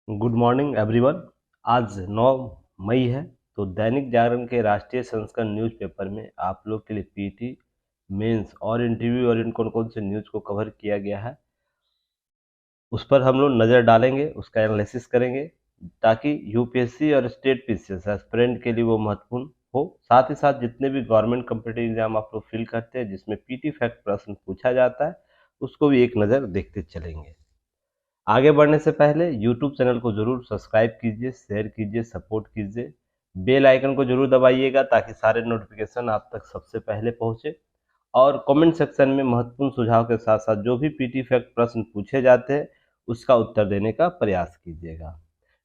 Good morning everyone. आज 9 मई है। तो दैनिक जागरण के राष्ट्रीय संस्करण न्यूज़पेपर में आप लोग के लिए पीटी, मेंस और इंटरव्यू और इन कौन कौन से न्यूज़ को कवर किया गया है उस पर हम लोग नज़र डालेंगे, उसका एनालिसिस करेंगे ताकि यूपीएससी और स्टेट पीसीएस एस्पिरेंट के लिए वो महत्वपूर्ण हो। साथ ही साथ जितने भी गवर्नमेंट कम्पिटिटिव एग्जाम आप लोग फिल करते हैं जिसमें पीटी फैक्ट प्रश्न पूछा जाता है उसको भी एक नज़र देखते चलेंगे। आगे बढ़ने से पहले यूट्यूब चैनल को ज़रूर सब्सक्राइब कीजिए, शेयर कीजिए, सपोर्ट कीजिए। बेल आइकन को ज़रूर दबाइएगा ताकि सारे नोटिफिकेशन आप तक सबसे पहले पहुंचे। और कमेंट सेक्शन में महत्वपूर्ण सुझाव के साथ साथ जो भी पीटी फैक्ट प्रश्न पूछे जाते हैं उसका उत्तर देने का प्रयास कीजिएगा।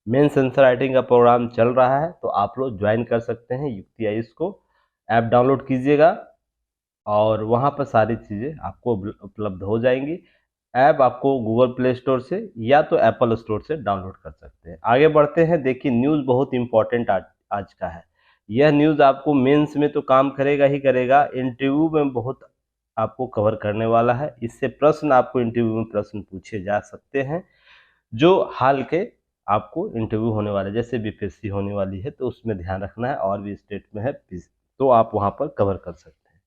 मेंस आंसर राइटिंग का प्रोग्राम चल रहा है तो आप लोग ज्वाइन कर सकते हैं युक्ति आइस को। ऐप डाउनलोड कीजिएगा और वहाँ पर सारी चीज़ें आपको उपलब्ध हो जाएंगी। ऐप आपको गूगल प्ले स्टोर से या तो एप्पल स्टोर से डाउनलोड कर सकते हैं। आगे बढ़ते हैं। देखिए, न्यूज़ बहुत इंपॉर्टेंट आज का है। यह न्यूज़ आपको मेंस में तो काम करेगा ही करेगा, इंटरव्यू में बहुत आपको कवर करने वाला है। इससे प्रश्न आपको इंटरव्यू में प्रश्न पूछे जा सकते हैं जो हाल के आपको इंटरव्यू होने वाले, जैसे बीपीएससी होने वाली है तो उसमें ध्यान रखना है, और भी स्टेट में है तो आप वहाँ पर कवर कर सकते हैं।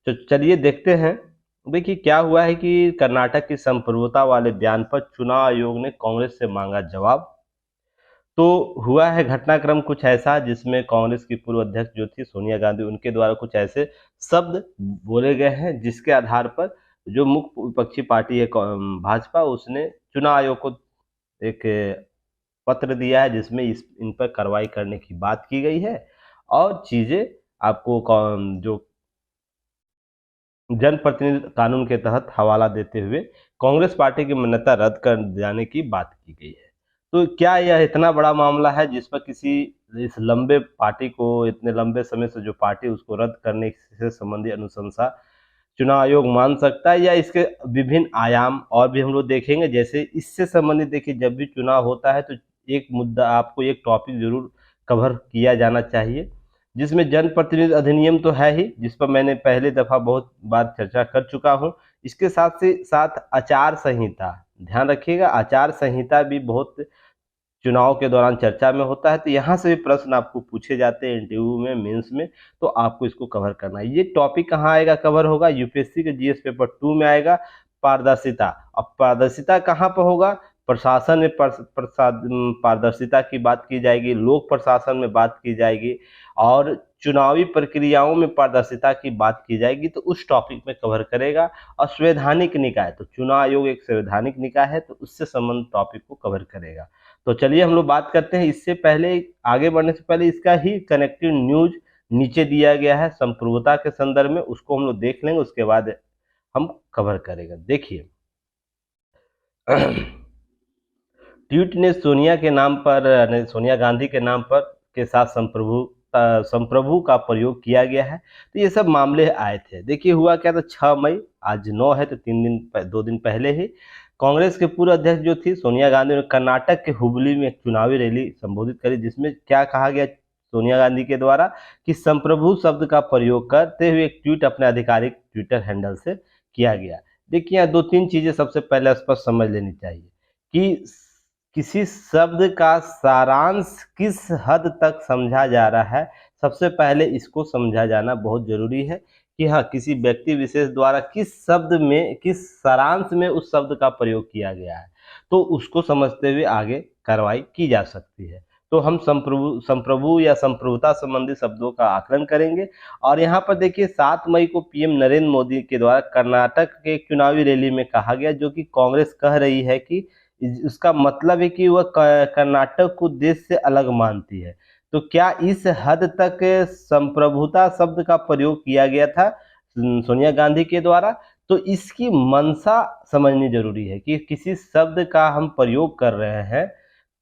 तो चलिए देखते हैं। देखिए क्या हुआ है कि कर्नाटक की संप्रभुता वाले बयान पर चुनाव आयोग ने कांग्रेस से मांगा जवाब। तो हुआ है घटनाक्रम कुछ ऐसा जिसमें कांग्रेस की पूर्व अध्यक्ष जो थी सोनिया गांधी, उनके द्वारा कुछ ऐसे शब्द बोले गए हैं जिसके आधार पर जो मुख्य विपक्षी पार्टी है भाजपा, उसने चुनाव आयोग को एक पत्र दिया है जिसमें इन पर कार्रवाई करने की बात की गई है। और चीजें आपको जो जनप्रतिनिधि कानून के तहत हवाला देते हुए कांग्रेस पार्टी की मान्यता रद्द कर जाने की बात की गई है। तो क्या यह इतना बड़ा मामला है जिस पर किसी इस लंबे पार्टी को, इतने लंबे समय से जो पार्टी उसको रद्द करने से संबंधी अनुशंसा चुनाव आयोग मान सकता है, या इसके विभिन्न आयाम और भी हम लोग देखेंगे। जैसे इससे संबंधित देखिए, जब भी चुनाव होता है तो एक मुद्दा, आपको एक टॉपिक जरूर कवर किया जाना चाहिए जिसमें जनप्रतिनिधि अधिनियम तो है ही, जिस पर मैंने पहले दफा बहुत बार चर्चा कर चुका हूं। इसके साथ से साथ आचार संहिता, ध्यान रखिएगा, आचार संहिता भी बहुत चुनाव के दौरान चर्चा में होता है। तो यहाँ से भी प्रश्न आपको पूछे जाते हैं इंटरव्यू में, मेंस में, तो आपको इसको कवर करना है। ये टॉपिक कहाँ आएगा, कवर होगा यूपीएससी के जीएस पेपर 2 में आएगा। पारदर्शिता। अब पारदर्शिता कहाँ पर होगा, प्रशासन में पारदर्शिता की बात की जाएगी, लोक प्रशासन में बात की जाएगी, और चुनावी प्रक्रियाओं में पारदर्शिता की बात की जाएगी। तो उस टॉपिक में कवर करेगा। और संवैधानिक निकाय, तो चुनाव आयोग एक संवैधानिक निकाय है तो उससे संबंधित टॉपिक को कवर करेगा। तो चलिए हम लोग बात करते हैं। इससे पहले, आगे बढ़ने से पहले, इसका ही कनेक्टिव न्यूज नीचे दिया गया है संप्रभुता के संदर्भ में, उसको हम लोग देख लेंगे, उसके बाद हम कवर करेंगे। देखिए, ट्वीट ने सोनिया के नाम पर, सोनिया गांधी के नाम पर के साथ संप्रभु का प्रयोग किया गया है। तो ये सब मामले आए थे। देखिए हुआ क्या था, 6 मई, आज 9 है तो 2 दिन पहले ही कांग्रेस के पूर्व अध्यक्ष जो थी सोनिया गांधी ने कर्नाटक के हुबली में एक चुनावी रैली संबोधित करी, जिसमें क्या कहा गया सोनिया गांधी के द्वारा कि संप्रभु शब्द का प्रयोग करते हुए एक ट्वीट अपने आधिकारिक ट्विटर हैंडल से किया गया। देखिए यहाँ 2-3 चीजें सबसे पहले स्पष्ट समझ लेनी चाहिए कि किसी शब्द का सारांश किस हद तक समझा जा रहा है। सबसे पहले इसको समझा जाना बहुत जरूरी है कि हाँ, किसी व्यक्ति विशेष द्वारा किस शब्द में, किस सारांश में उस शब्द का प्रयोग किया गया है, तो उसको समझते हुए आगे कार्रवाई की जा सकती है। तो हम संप्रभु या संप्रभुता संबंधी शब्दों का आकलन करेंगे। और यहाँ पर देखिए 7 मई को पीएम नरेंद्र मोदी के द्वारा कर्नाटक के चुनावी रैली में कहा गया, जो कि कांग्रेस कह रही है कि उसका मतलब है कि वह कर्नाटक को देश से अलग मानती है। तो क्या इस हद तक संप्रभुता शब्द का प्रयोग किया गया था सोनिया गांधी के द्वारा? तो इसकी मंशा समझनी जरूरी है कि किसी शब्द का हम प्रयोग कर रहे हैं,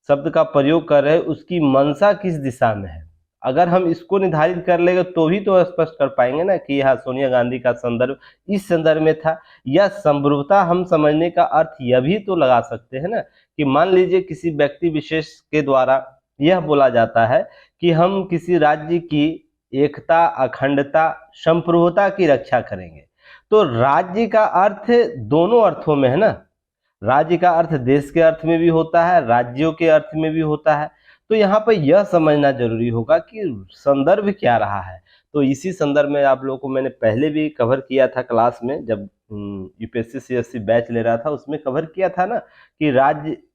शब्द का प्रयोग कर रहे हैं, उसकी मंशा किस दिशा में है। अगर हम इसको निर्धारित कर लेंगे तो भी तो स्पष्ट कर पाएंगे ना कि हाँ, सोनिया गांधी का संदर्भ इस संदर्भ में था। या संप्रभुता हम समझने का अर्थ यह भी तो लगा सकते हैं ना कि मान लीजिए किसी व्यक्ति विशेष के द्वारा यह बोला जाता है कि हम किसी राज्य की एकता, अखंडता, संप्रभुता की रक्षा करेंगे। तो राज्य का अर्थ दोनों अर्थों में है ना। राज्य का अर्थ देश के अर्थ में भी होता है, राज्यों के अर्थ में भी होता है। तो यहाँ पर यह समझना जरूरी होगा कि संदर्भ क्या रहा है। तो इसी संदर्भ में आप लोगों को मैंने पहले भी कवर किया था क्लास में, जब यूपीएससी सीएससी बैच ले रहा था, उसमें कवर किया था ना कि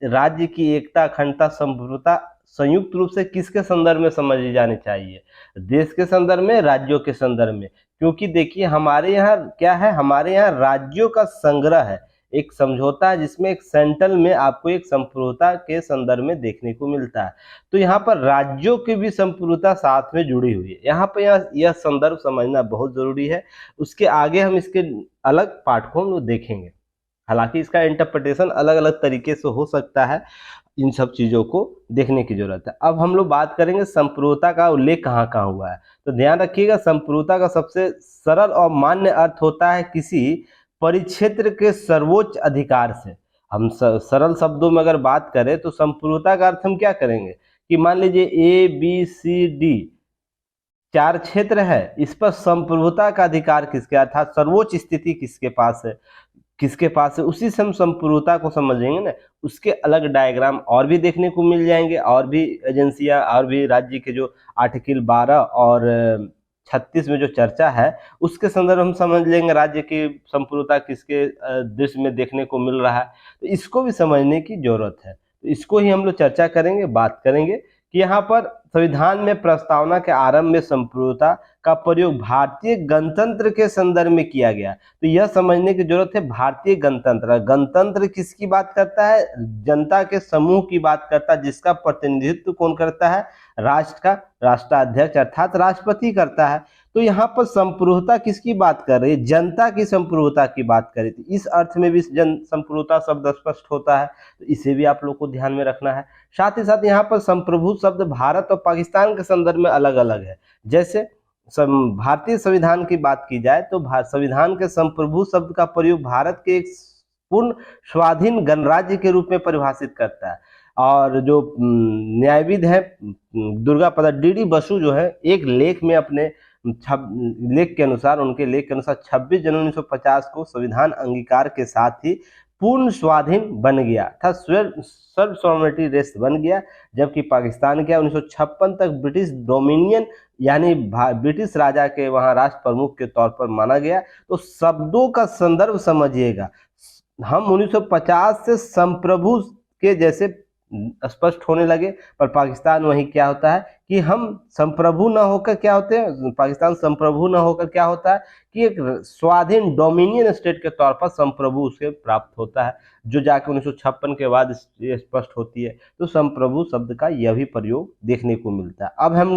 राज्य की एकता, अखंडता, संप्रभुता संयुक्त रूप से किसके संदर्भ में समझी जानी चाहिए, देश के संदर्भ में, राज्यों के संदर्भ में। क्योंकि देखिए हमारे यहाँ क्या है, हमारे यहाँ राज्यों का संग्रह है, एक समझौता है जिसमें एक सेंट्रल में आपको एक संप्रभुता के संदर्भ में देखने को मिलता है। तो यहाँ पर राज्यों की भी संप्रभुता साथ में जुड़ी हुई है। यहाँ पर यह संदर्भ समझना बहुत जरूरी है। उसके आगे हम इसके अलग पार्ट को हम देखेंगे। हालांकि इसका इंटरप्रिटेशन अलग अलग तरीके से हो सकता है, इन सब चीजों को देखने की जरूरत है। अब हम लोग बात करेंगे संप्रभुता का उल्लेख कहाँ कहाँ हुआ है। तो ध्यान रखिएगा, संप्रभुता का सबसे सरल और मान्य अर्थ होता है किसी परिक्षेत्र के सर्वोच्च अधिकार से। हम सरल शब्दों में अगर बात करें तो संप्रभुता का अर्थ हम क्या करेंगे कि मान लीजिए ए बी सी डी 4 क्षेत्र है, इस पर संप्रभुता का अधिकार किसके, अर्थात सर्वोच्च स्थिति किसके पास है, किसके पास है, उसी से हम संप्रभुता को समझेंगे ना। उसके अलग डायग्राम और भी देखने को मिल जाएंगे, और भी एजेंसियां और भी राज्य के जो आर्टिकल 12 और 36 में जो चर्चा है उसके संदर्भ हम समझ लेंगे राज्य की संप्रभुता किसके दृश्य में देखने को मिल रहा है। तो इसको भी समझने की जरूरत है। तो इसको ही हम लोग चर्चा करेंगे, बात करेंगे कि यहाँ पर संविधान में प्रस्तावना के आरंभ में संप्रभुता का प्रयोग भारतीय गणतंत्र के संदर्भ में किया गया। तो यह समझने की जरूरत है, भारतीय गणतंत्र, गणतंत्र किसकी बात करता है, जनता के समूह की बात करता है, जिसका प्रतिनिधित्व कौन करता है, राष्ट्र का राष्ट्राध्यक्ष अर्थात राष्ट्रपति करता है। तो यहाँ पर संप्रभुता किसकी बात कर रही है, जनता की संप्रभुता की बात कर रही थी। इस अर्थ में भी जन संप्रभुता शब्द स्पष्ट होता है, तो इसे भी आप लोग को ध्यान में रखना है। साथ ही साथ यहाँ पर संप्रभु शब्द भारत और पाकिस्तान के संदर्भ में अलग अलग है। जैसे भारतीय संविधान की बात की जाए तो संविधान के संप्रभु शब्द का प्रयोग भारत के एक पूर्ण स्वाधीन गणराज्य के रूप में परिभाषित करता है। और जो न्यायविद है दुर्गा प्रसाद डी बसु जो है, एक लेख में अपने लेख के अनुसार, उनके लेख के अनुसार 26 जनवरी 1950 को संविधान अंगीकार के साथ ही पूर्ण स्वाधीन बन गया था, सर्व सॉवरेनिटी रेस्ट बन गया। जबकि पाकिस्तान क्या 1956 तक ब्रिटिश डोमिनियन यानी ब्रिटिश राजा के वहां राष्ट्र प्रमुख के तौर पर माना गया। तो शब्दों का संदर्भ समझिएगा, हम 1950 से संप्रभु के जैसे स्पष्ट होने लगे, पर पाकिस्तान वही क्या होता है कि हम संप्रभु ना होकर क्या होते हैं, पाकिस्तान संप्रभु ना होकर क्या होता है कि एक स्वाधीन डोमिनियन स्टेट के तौर पर संप्रभु उसे प्राप्त होता है, जो जाके 1956 के बाद स्पष्ट होती है। तो संप्रभु शब्द का यह भी प्रयोग देखने को मिलता है। अब हम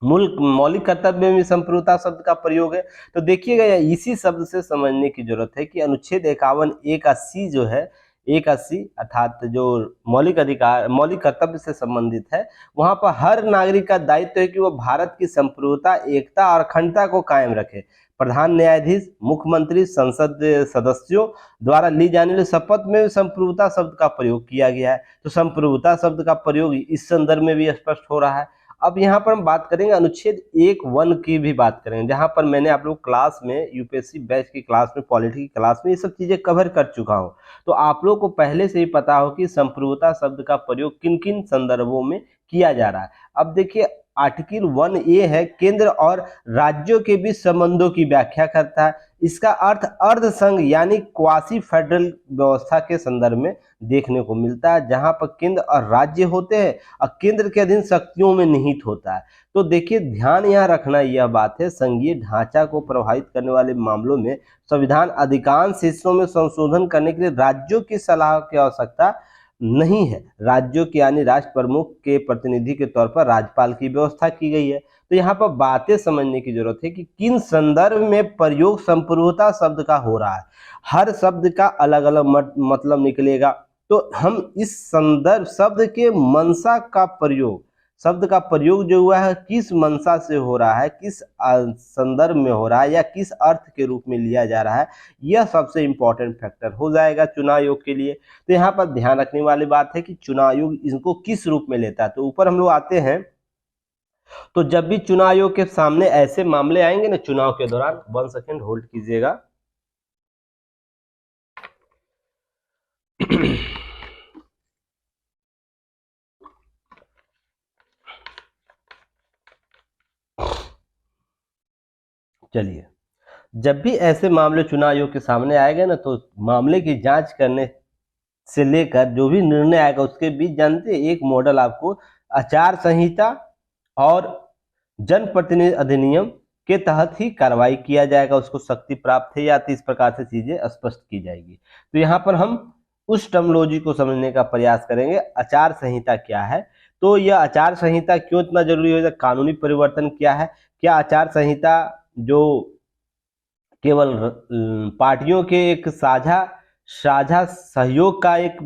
मौलिक कर्तव्य में संप्रभुता शब्द का प्रयोग है। तो देखिएगा इसी शब्द से समझने की जरूरत है कि अनुच्छेद 51(1)(c) जो है, 1(80) अर्थात जो मौलिक अधिकार, मौलिक कर्तव्य से संबंधित है, वहां पर हर नागरिक का दायित्व है कि वह भारत की संप्रभुता, एकता और अखंडता को कायम रखे। प्रधान न्यायाधीश, मुख्यमंत्री, संसद सदस्यों द्वारा ली जाने वाली शपथ में संप्रभुता शब्द का प्रयोग किया गया है। तो संप्रभुता शब्द का प्रयोग इस संदर्भ में भी स्पष्ट हो रहा है। अब यहाँ पर हम बात करेंगे अनुच्छेद 1(1) की भी बात करेंगे, जहां पर मैंने आप लोग क्लास में यूपीएससी बैच की क्लास में, पॉलिटी की क्लास में ये सब चीजें कवर कर चुका हूं। तो आप लोग को पहले से ही पता हो कि संप्रभुता शब्द का प्रयोग किन किन संदर्भों में किया जा रहा है। अब देखिए आर्टिकल 1(a) है, केंद्र और राज्यों के बीच संबंधों की व्याख्या करता है। इसका अर्थ अर्ध संघ यानी क्वासी फेडरल व्यवस्था के संदर्भ में देखने को मिलता है, जहां पर केंद्र और राज्य होते हैं और केंद्र के अधीन शक्तियों में निहित होता है। तो देखिए ध्यान यहाँ रखना यह बात है, संघीय ढांचा को प्रभावित करने वाले मामलों में संविधान अधिकांश हिस्सों में संशोधन करने के लिए राज्यों की सलाह की आवश्यकता नहीं है। राज्यों के यानी राष्ट्र प्रमुख के प्रतिनिधि के तौर पर राज्यपाल की व्यवस्था की गई है। तो यहाँ पर बातें समझने की जरूरत है कि किन संदर्भ में प्रयोग संप्रभुता शब्द का हो रहा है। हर शब्द का अलग अलग मतलब निकलेगा। तो हम इस संदर्भ शब्द के मंशा का प्रयोग, शब्द का प्रयोग जो हुआ है किस मंशा से हो रहा है, किस संदर्भ में हो रहा है, या किस अर्थ के रूप में लिया जा रहा है, यह सबसे इंपॉर्टेंट फैक्टर हो जाएगा चुनाव आयोग के लिए। तो यहाँ पर ध्यान रखने वाली बात है कि चुनाव आयोग इनको किस रूप में लेता है। तो ऊपर हम लोग आते हैं, तो जब भी चुनाव आयोग के सामने ऐसे मामले आएंगे ना चुनाव के दौरान, 1 सेकेंड होल्ड कीजिएगा। चलिए, जब भी ऐसे मामले चुनाव आयोग के सामने आएगा ना, तो मामले की जांच करने से लेकर जो भी निर्णय आएगा उसके बीच जानते हैं, एक मॉडल आपको आचार संहिता और जनप्रतिनिधि अधिनियम के तहत ही कार्रवाई किया जाएगा, उसको शक्ति प्राप्त है या तो इस प्रकार से चीजें स्पष्ट की जाएगी। तो यहाँ पर हम उस टर्मिनोलॉजी को समझने का प्रयास करेंगे। आचार संहिता क्या है, तो यह आचार संहिता क्यों इतना जरूरी है, कानूनी परिवर्तन क्या है, क्या आचार संहिता जो केवल पार्टियों के एक साझा साझा सहयोग का एक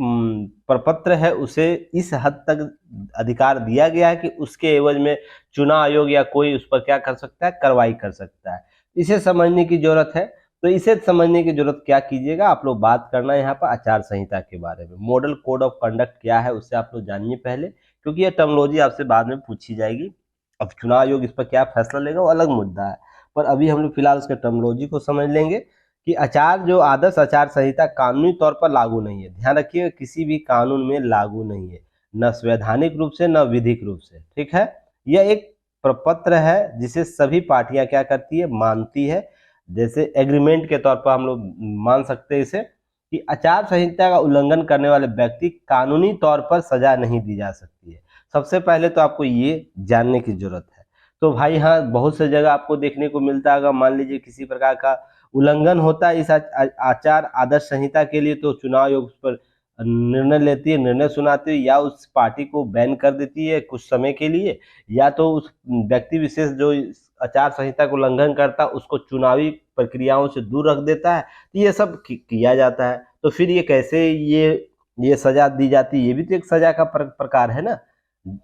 प्रपत्र है, उसे इस हद तक अधिकार दिया गया है कि उसके एवज में चुनाव आयोग या कोई उस पर क्या कर सकता है, कार्रवाई कर सकता है। इसे समझने की जरूरत है। तो इसे समझने की जरूरत क्या कीजिएगा, आप लोग बात करना है यहाँ पर आचार संहिता के बारे में। मॉडल कोड ऑफ कंडक्ट क्या है उससे आप लोग जानिए पहले, क्योंकि यह टर्मिनोलॉजी आपसे बाद में पूछी जाएगी। अब चुनाव आयोग इस पर क्या फैसला लेगा वो अलग मुद्दा है, पर अभी हम लोग फिलहाल उसके टर्मिनोलॉजी को समझ लेंगे कि आचार जो आदर्श आचार संहिता कानूनी तौर पर लागू नहीं है। ध्यान रखिएगा, किसी भी कानून में लागू नहीं है, न संवैधानिक रूप से न विधिक रूप से, ठीक है। यह एक प्रपत्र है जिसे सभी पार्टियां क्या करती है, मानती है। जैसे एग्रीमेंट के तौर पर हम लोग मान सकते हैं इसे, कि आचार संहिता का उल्लंघन करने वाले व्यक्ति कानूनी तौर पर सजा नहीं दी जा सकती है। सबसे पहले तो आपको ये जानने की जरूरत है। तो भाई हाँ, बहुत से जगह आपको देखने को मिलता है, मान लीजिए किसी प्रकार का उल्लंघन होता है इस आचार आदर्श संहिता के लिए, तो चुनाव आयोग उस पर निर्णय लेती है, निर्णय सुनाती है, या उस पार्टी को बैन कर देती है कुछ समय के लिए, या तो उस व्यक्ति विशेष जो इस आचार संहिता को उल्लंघन करता है उसको चुनावी प्रक्रियाओं से दूर रख देता है। तो ये सब किया जाता है। तो फिर ये कैसे ये सजा दी जाती है, ये भी तो एक सजा का प्रकार है ना।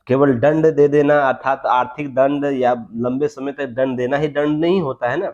केवल दंड दे देना अर्थात आर्थिक दंड या लंबे समय तक दंड देना ही दंड नहीं होता है ना।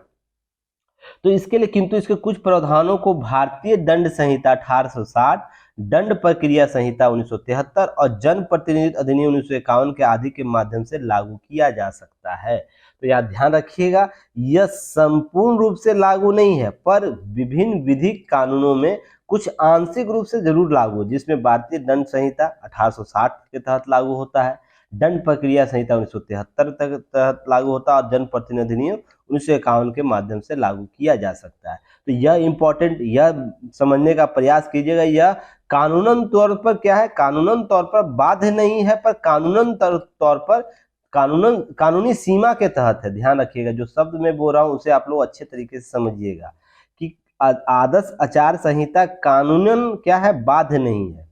तो इसके लिए किंतु इसके कुछ प्रावधानों को भारतीय दंड संहिता 1860, दंड प्रक्रिया संहिता 1973 और जन प्रतिनिधि अधिनियम 1951 के आदि के माध्यम से लागू किया जा सकता है। तो यह ध्यान रखिएगा, यह संपूर्ण रूप से लागू नहीं है, पर विभिन्न विधिक कानूनों में कुछ आंशिक रूप से जरूर लागू, जिसमें भारतीय दंड संहिता 1860 के तहत लागू होता है, दंड प्रक्रिया संहिता 1973 तहत लागू होता है और जन प्रतिनिधि अधिनियम 1951 के माध्यम से लागू किया जा सकता है। तो यह इंपॉर्टेंट, यह समझने का प्रयास कीजिएगा, यह कानूनन तौर पर क्या है, कानूनन तौर पर बाध्य नहीं है, पर कानूनन तौर पर कानूनी सीमा के तहत है। ध्यान रखिएगा, जो शब्द मैं बोल रहा हूं उसे आप लोग अच्छे तरीके से समझिएगा कि आदर्श आचार संहिता कानूनन क्या है, बाध्य नहीं है।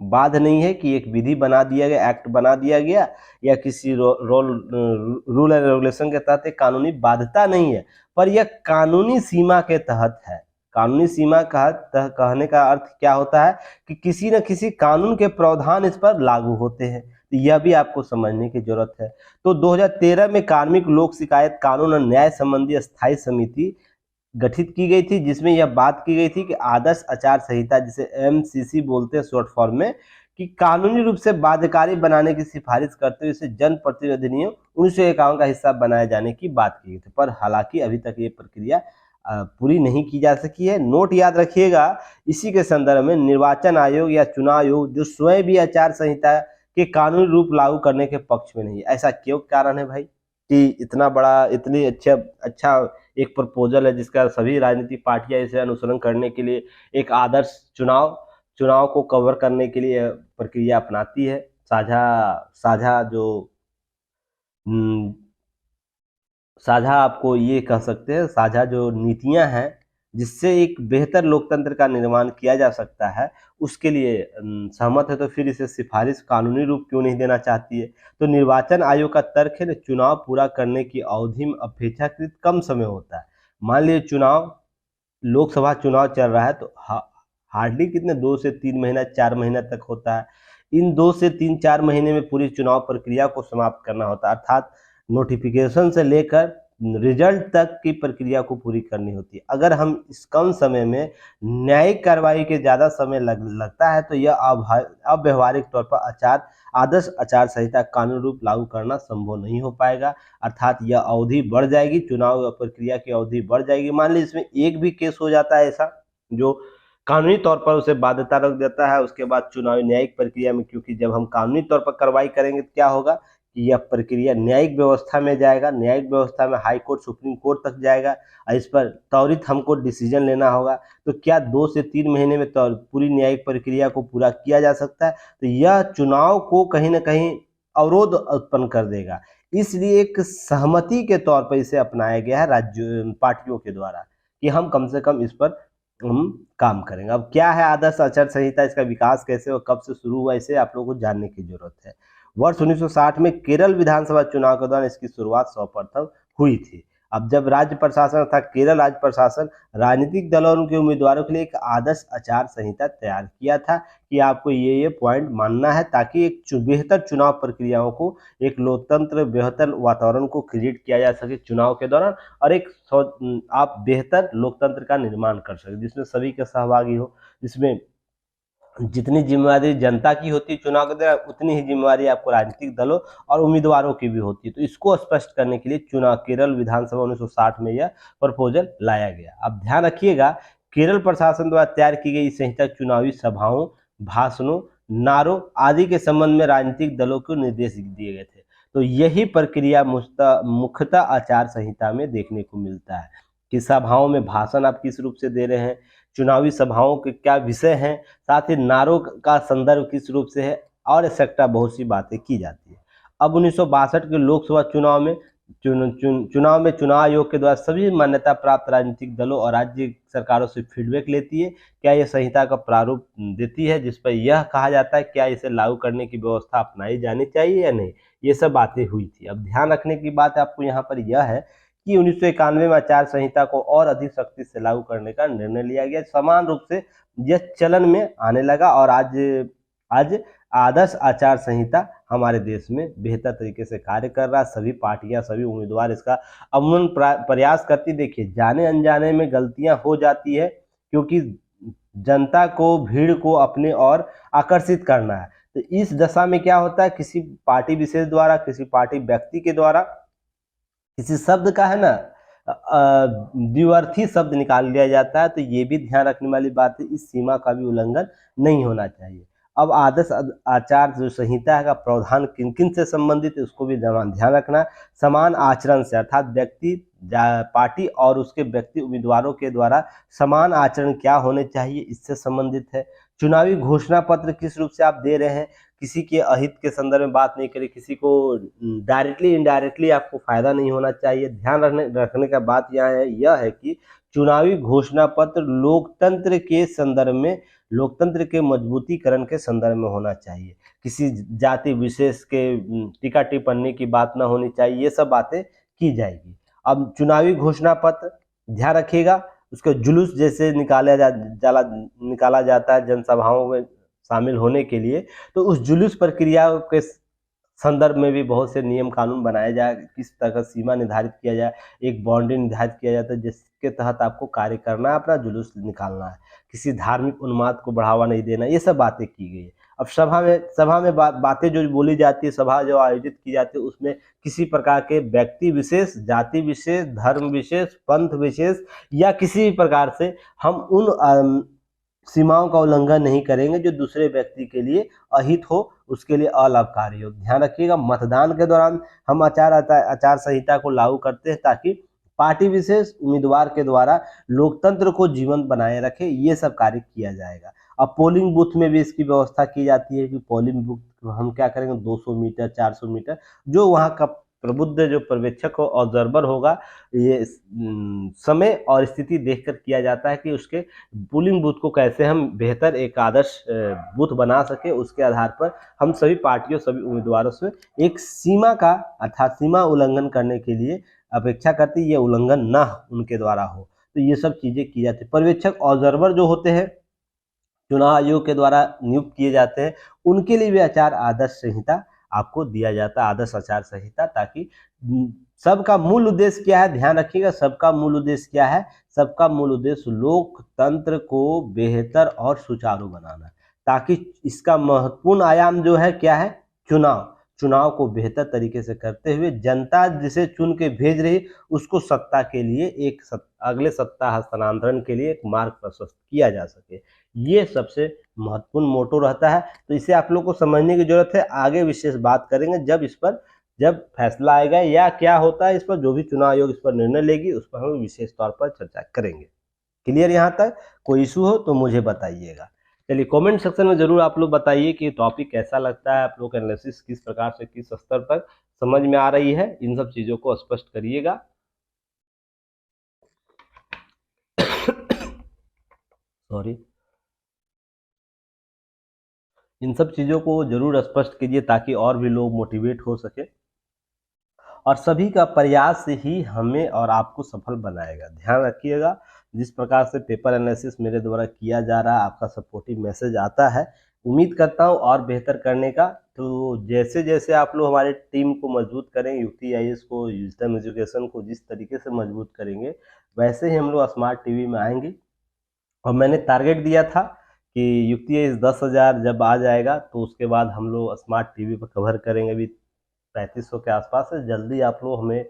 बाध्य नहीं है कि एक विधि बना दिया गया, एक्ट बना दिया गया, या किसी रूल एंड रेगुलेशन के तहत एक कानूनी बाध्यता नहीं है, पर यह कानूनी सीमा के तहत है। कानूनी सीमा का कहने का अर्थ क्या होता है कि किसी न किसी कानून के प्रावधान इस पर लागू होते हैं। तो यह भी आपको समझने की जरूरत है। तो 2013 में कार्मिक लोक शिकायत कानून और न्याय संबंधी स्थायी समिति गठित की गई थी, जिसमें यह बात की गई थी कि आदर्श आचार संहिता, जिसे एमसीसी बोलते हैं शॉर्ट फॉर्म में, कि कानूनी रूप से बाध्यकारी बनाने की सिफारिश करते हुए इसे जन प्रतिनिधि अधिनियम 1951 का हिस्सा बनाए जाने की बात की गई थी। पर हालांकि अभी तक ये प्रक्रिया पूरी नहीं की जा सकी है। नोट याद रखिएगा, इसी के संदर्भ में निर्वाचन आयोग या चुनाव आयोग जो स्वयं भी आचार संहिता के कानूनी रूप लागू करने के पक्ष में नहीं है। ऐसा क्यों कारण है भाई, कि इतना बड़ा, इतनी अच्छा एक प्रपोजल है जिसका सभी राजनीतिक पार्टियां इसे अनुसरण करने के लिए एक आदर्श चुनाव को कवर करने के लिए प्रक्रिया अपनाती है। साझा जो साझा आपको ये कह सकते हैं, साझा जो नीतियां हैं जिससे एक बेहतर लोकतंत्र का निर्माण किया जा सकता है, उसके लिए सहमत है, तो फिर इसे सिफारिश कानूनी रूप क्यों नहीं देना चाहती है। तो निर्वाचन आयोग का तर्क है, चुनाव पूरा करने की अवधि में अपेक्षाकृत कम समय होता है। मान लीजिए लोकसभा चुनाव चल रहा है, तो हार्डली कितने 2 से 3 महीना 4 महीना तक होता है। इन 2 से 3-4 महीने में पूरी चुनाव प्रक्रिया को समाप्त करना होता है, अर्थात नोटिफिकेशन से लेकर रिजल्ट तक की प्रक्रिया को पूरी करनी होती है। अगर हम इस कम समय में न्यायिक कार्रवाई के ज्यादा समय लगता है, तो यह अव्यवहारिक तौर पर आदर्श आचार संहिता कानून रूप लागू करना संभव नहीं हो पाएगा। अर्थात यह अवधि बढ़ जाएगी, चुनाव प्रक्रिया की अवधि बढ़ जाएगी। मान लीजिए इसमें एक भी केस हो जाता है ऐसा जो कानूनी तौर पर उसे बाध्यता रख देता है, उसके बाद चुनावी न्यायिक प्रक्रिया में, क्योंकि जब हम कानूनी तौर पर कार्रवाई करेंगे तो क्या होगा कि यह प्रक्रिया न्यायिक व्यवस्था में जाएगा, न्यायिक व्यवस्था में हाई कोर्ट सुप्रीम कोर्ट तक जाएगा और इस पर त्वरित हमको डिसीजन लेना होगा। तो क्या 2 से 3 महीने में पूरी न्यायिक प्रक्रिया को पूरा किया जा सकता है? तो यह चुनाव को कहीं न कहीं अवरोध उत्पन्न कर देगा। इसलिए एक सहमति के तौर पर इसे अपनाया गया है राज्य पार्टियों के द्वारा कि हम कम से कम इस पर हम काम करेंगे। अब क्या है आदर्श आचार संहिता, इसका विकास कैसे और कब से शुरू हुआ, इसे आप लोगों को जानने की जरूरत है। वर्ष 1960 में केरल विधानसभा चुनाव के दौरान इसकी शुरुआत सर्वप्रथम हुई थी। अब जब राज्य प्रशासन था केरल राज्य प्रशासन राजनीतिक दलों और उनके उम्मीदवारों के लिए एक आदर्श आचार संहिता तैयार किया था कि आपको ये पॉइंट मानना है ताकि एक बेहतर चुनाव प्रक्रियाओं को, एक लोकतंत्र बेहतर वातावरण को क्रिएट किया जा सके चुनाव के दौरान और एक आप बेहतर लोकतंत्र का निर्माण कर सके जिसमें सभी के सहभागी हो, जिसमें जितनी जिम्मेवारी जनता की होती है चुनाव के दौरान उतनी ही जिम्मेवारी आपको राजनीतिक दलों और उम्मीदवारों की भी होती है। तो इसको स्पष्ट करने के लिए चुनाव केरल विधानसभा 1960 में यह प्रपोजल लाया गया। अब ध्यान रखिएगा केरल प्रशासन द्वारा तैयार की गई संहिता चुनावी सभाओं, भाषणों, नारों आदि के संबंध में राजनीतिक दलों को निर्देश दिए गए थे। तो यही प्रक्रिया मुख्यतः आचार संहिता में देखने को मिलता है कि सभाओं में भाषण आप किस रूप से दे रहे हैं, चुनावी सभाओं के क्या विषय हैं, साथ ही नारों का संदर्भ किस रूप से है और एक्सेट्रा बहुत सी बातें की जाती है। अब 1962 के लोकसभा चुनाव में चुनाव आयोग के द्वारा सभी मान्यता प्राप्त राजनीतिक दलों और राज्य सरकारों से फीडबैक लेती है, क्या यह संहिता का प्रारूप देती है जिस पर यह कहा जाता है क्या इसे लागू करने की व्यवस्था अपनाई जानी चाहिए या नहीं। ये सब बातें हुई थी। अब ध्यान रखने की बात आपको यहाँ पर यह है कि 1991 में आचार संहिता को और अधिक सख्ती से लागू करने का निर्णय लिया गया। समान रूप से यह चलन में आने लगा और आज आदर्श आचार संहिता हमारे देश में बेहतर तरीके से कार्य कर रहा है। सभी पार्टियां, सभी उम्मीदवार इसका अमूमन प्रयास करती। देखिए जाने अनजाने में गलतियां हो जाती है क्योंकि जनता को, भीड़ को अपने ओर आकर्षित करना है। तो इस दशा में क्या होता है, किसी पार्टी विशेष द्वारा, किसी पार्टी व्यक्ति के द्वारा किसी शब्द का है ना द्विअर्थी शब्द निकाल लिया जाता है। तो ये भी ध्यान रखने वाली बात है, इस सीमा का भी उल्लंघन नहीं होना चाहिए। अब आदर्श आचार जो संहिता का प्रावधान किन किन से संबंधित है उसको भी ध्यान रखना। समान आचरण से, अर्थात व्यक्ति, पार्टी और उसके व्यक्ति उम्मीदवारों के द्वारा समान आचरण क्या होने चाहिए इससे संबंधित है। चुनावी घोषणा पत्र किस रूप से आप दे रहे हैं, किसी के अहित के संदर्भ में बात नहीं करें, किसी को डायरेक्टली इनडायरेक्टली आपको फायदा नहीं होना चाहिए। ध्यान रखने का बात यह है कि चुनावी घोषणा पत्र लोकतंत्र के संदर्भ में, लोकतंत्र के मजबूतीकरण के संदर्भ में होना चाहिए। किसी जाति विशेष के टीका टिप्पणी की बात ना होनी चाहिए। ये सब बातें की जाएगी। अब चुनावी घोषणा पत्र ध्यान रखिएगा, उसका जुलूस जैसे निकाला जाता है जनसभाओं में शामिल होने के लिए, तो उस जुलूस प्रक्रिया के संदर्भ में भी बहुत से नियम कानून बनाए जाए, किस तरह सीमा निर्धारित किया जाए, एक बाउंड्री निर्धारित किया जाता है जिसके तहत आपको कार्य करना है, अपना जुलूस निकालना है, किसी धार्मिक उन्माद को बढ़ावा नहीं देना। ये सब बातें की गई है। अब सभा में बातें जो बोली जाती है, सभा जो आयोजित की जाती है उसमें किसी प्रकार के व्यक्ति विशेष, जाति विशेष, धर्म विशेष, पंथ विशेष या किसी भी प्रकार से हम उन सीमाओं का उल्लंघन नहीं करेंगे जो दूसरे व्यक्ति के लिए अहित हो, उसके लिए अलाभकारी हो। ध्यान रखिएगा मतदान के दौरान हम आचार संहिता को लागू करते हैं ताकि पार्टी विशेष उम्मीदवार के द्वारा लोकतंत्र को जीवंत बनाए रखे, ये सब कार्य किया जाएगा। अब पोलिंग बूथ में भी इसकी व्यवस्था की जाती है कि पोलिंग बूथ हम क्या करेंगे 200 मीटर 400 मीटर जो वहाँ का प्रबुद्ध जो पर्यवेक्षक हो, ऑब्जर्वर होगा, ये समय और स्थिति देखकर किया जाता है कि उसके पोलिंग बूथ को कैसे हम बेहतर एक आदर्श बूथ बना सके। उसके आधार पर हम सभी पार्टियों, सभी उम्मीदवारों से एक सीमा का, अर्थात सीमा उल्लंघन करने के लिए अपेक्षा करती है, ये उल्लंघन ना उनके द्वारा हो। तो ये सब चीजें की जाती है। पर्यवेक्षक, ऑब्जर्वर जो होते हैं चुनाव आयोग के द्वारा नियुक्त किए जाते हैं, उनके लिए भी आचार आदर्श संहिता आपको दिया जाता है, आदर्श आचार संहिता, ताकि सबका मूल उद्देश्य क्या है, ध्यान रखिएगा, सबका मूल उद्देश्य क्या है, सबका मूल उद्देश्य लोकतंत्र को बेहतर और सुचारू बनाना, ताकि इसका महत्वपूर्ण आयाम जो है क्या है, चुनाव को बेहतर तरीके से करते हुए जनता जिसे चुन के भेज रही उसको सत्ता के लिए अगले सत्ता हस्तांतरण के लिए एक मार्ग प्रशस्त किया जा सके। ये सबसे महत्वपूर्ण मोटो रहता है। तो इसे आप लोग को समझने की जरूरत है। आगे विशेष बात करेंगे जब इस पर जब फैसला आएगा या क्या होता है इस पर, जो भी चुनाव आयोग इस पर निर्णय लेगी उस पर हम विशेष तौर पर चर्चा करेंगे। क्लियर यहाँ तक? कोई इशू हो तो मुझे बताइएगा। चलिए कमेंट सेक्शन में जरूर आप लोग बताइए कि टॉपिक कैसा लगता है, आप लोग का एनालिसिस किस प्रकार से किस स्तर तक समझ में आ रही है, इन सब चीजों को स्पष्ट करिएगा। सॉरी, इन सब चीजों को जरूर स्पष्ट कीजिए ताकि और भी लोग मोटिवेट हो सके, और सभी का प्रयास ही हमें और आपको सफल बनाएगा। ध्यान रखिएगा, जिस प्रकार से पेपर एनालिसिस मेरे द्वारा किया जा रहा है, आपका सपोर्टिव मैसेज आता है, उम्मीद करता हूँ और बेहतर करने का। तो जैसे जैसे आप लोग हमारे टीम को मजबूत करें, यूपी आईएएस को, विजडम एजुकेशन को जिस तरीके से मजबूत करेंगे, वैसे ही हम लोग स्मार्ट टीवी में आएंगे। और मैंने टारगेट दिया था कि युक्ति आईएएस 10,000 जब आ जाएगा तो उसके बाद हम लोग स्मार्ट टीवी पर कवर करेंगे। अभी 3500 के आसपास है, जल्दी आप लोग हमें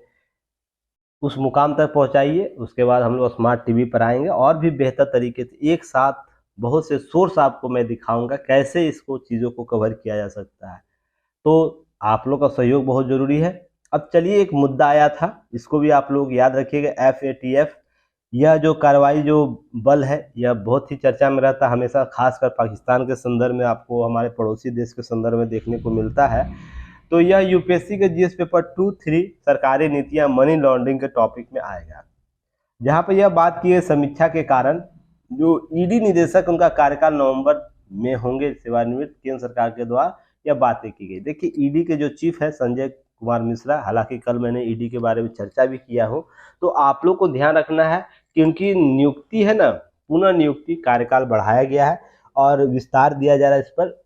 उस मुकाम तक पहुंचाइए। उसके बाद हम लोग स्मार्ट टीवी पर आएंगे और भी बेहतर तरीके से एक साथ बहुत से सोर्स आपको मैं दिखाऊंगा कैसे इसको चीज़ों को कवर किया जा सकता है। तो आप लोग का सहयोग बहुत ज़रूरी है। अब चलिए, एक मुद्दा आया था, इसको भी आप लोग याद रखिएगा। FATF, यह जो कार्रवाई जो बल है, यह बहुत ही चर्चा में रहता है हमेशा, खासकर पाकिस्तान के संदर्भ में, आपको हमारे पड़ोसी देश के संदर्भ में देखने को मिलता है। तो यह यूपीएससी के जीएस पेपर 2-3 सरकारी नीतियां मनी लॉन्ड्रिंग के टॉपिक में आएगा, जहां पर यह बात की है समीक्षा के कारण जो ईडी निदेशक उनका कार्यकाल नवंबर में होंगे सेवानिवृत्त केंद्र सरकार के द्वारा, यह बातें की गई। देखिए, ईडी के जो चीफ है संजय कुमार मिश्रा, हालांकि कल मैंने ईडी के बारे में चर्चा भी किया हूँ, तो आप लोग को ध्यान रखना है कि उनकी नियुक्ति है ना, पुनः नियुक्ति, कार्यकाल बढ़ाया गया है और विस्तार दिया जा रहा है इस पर।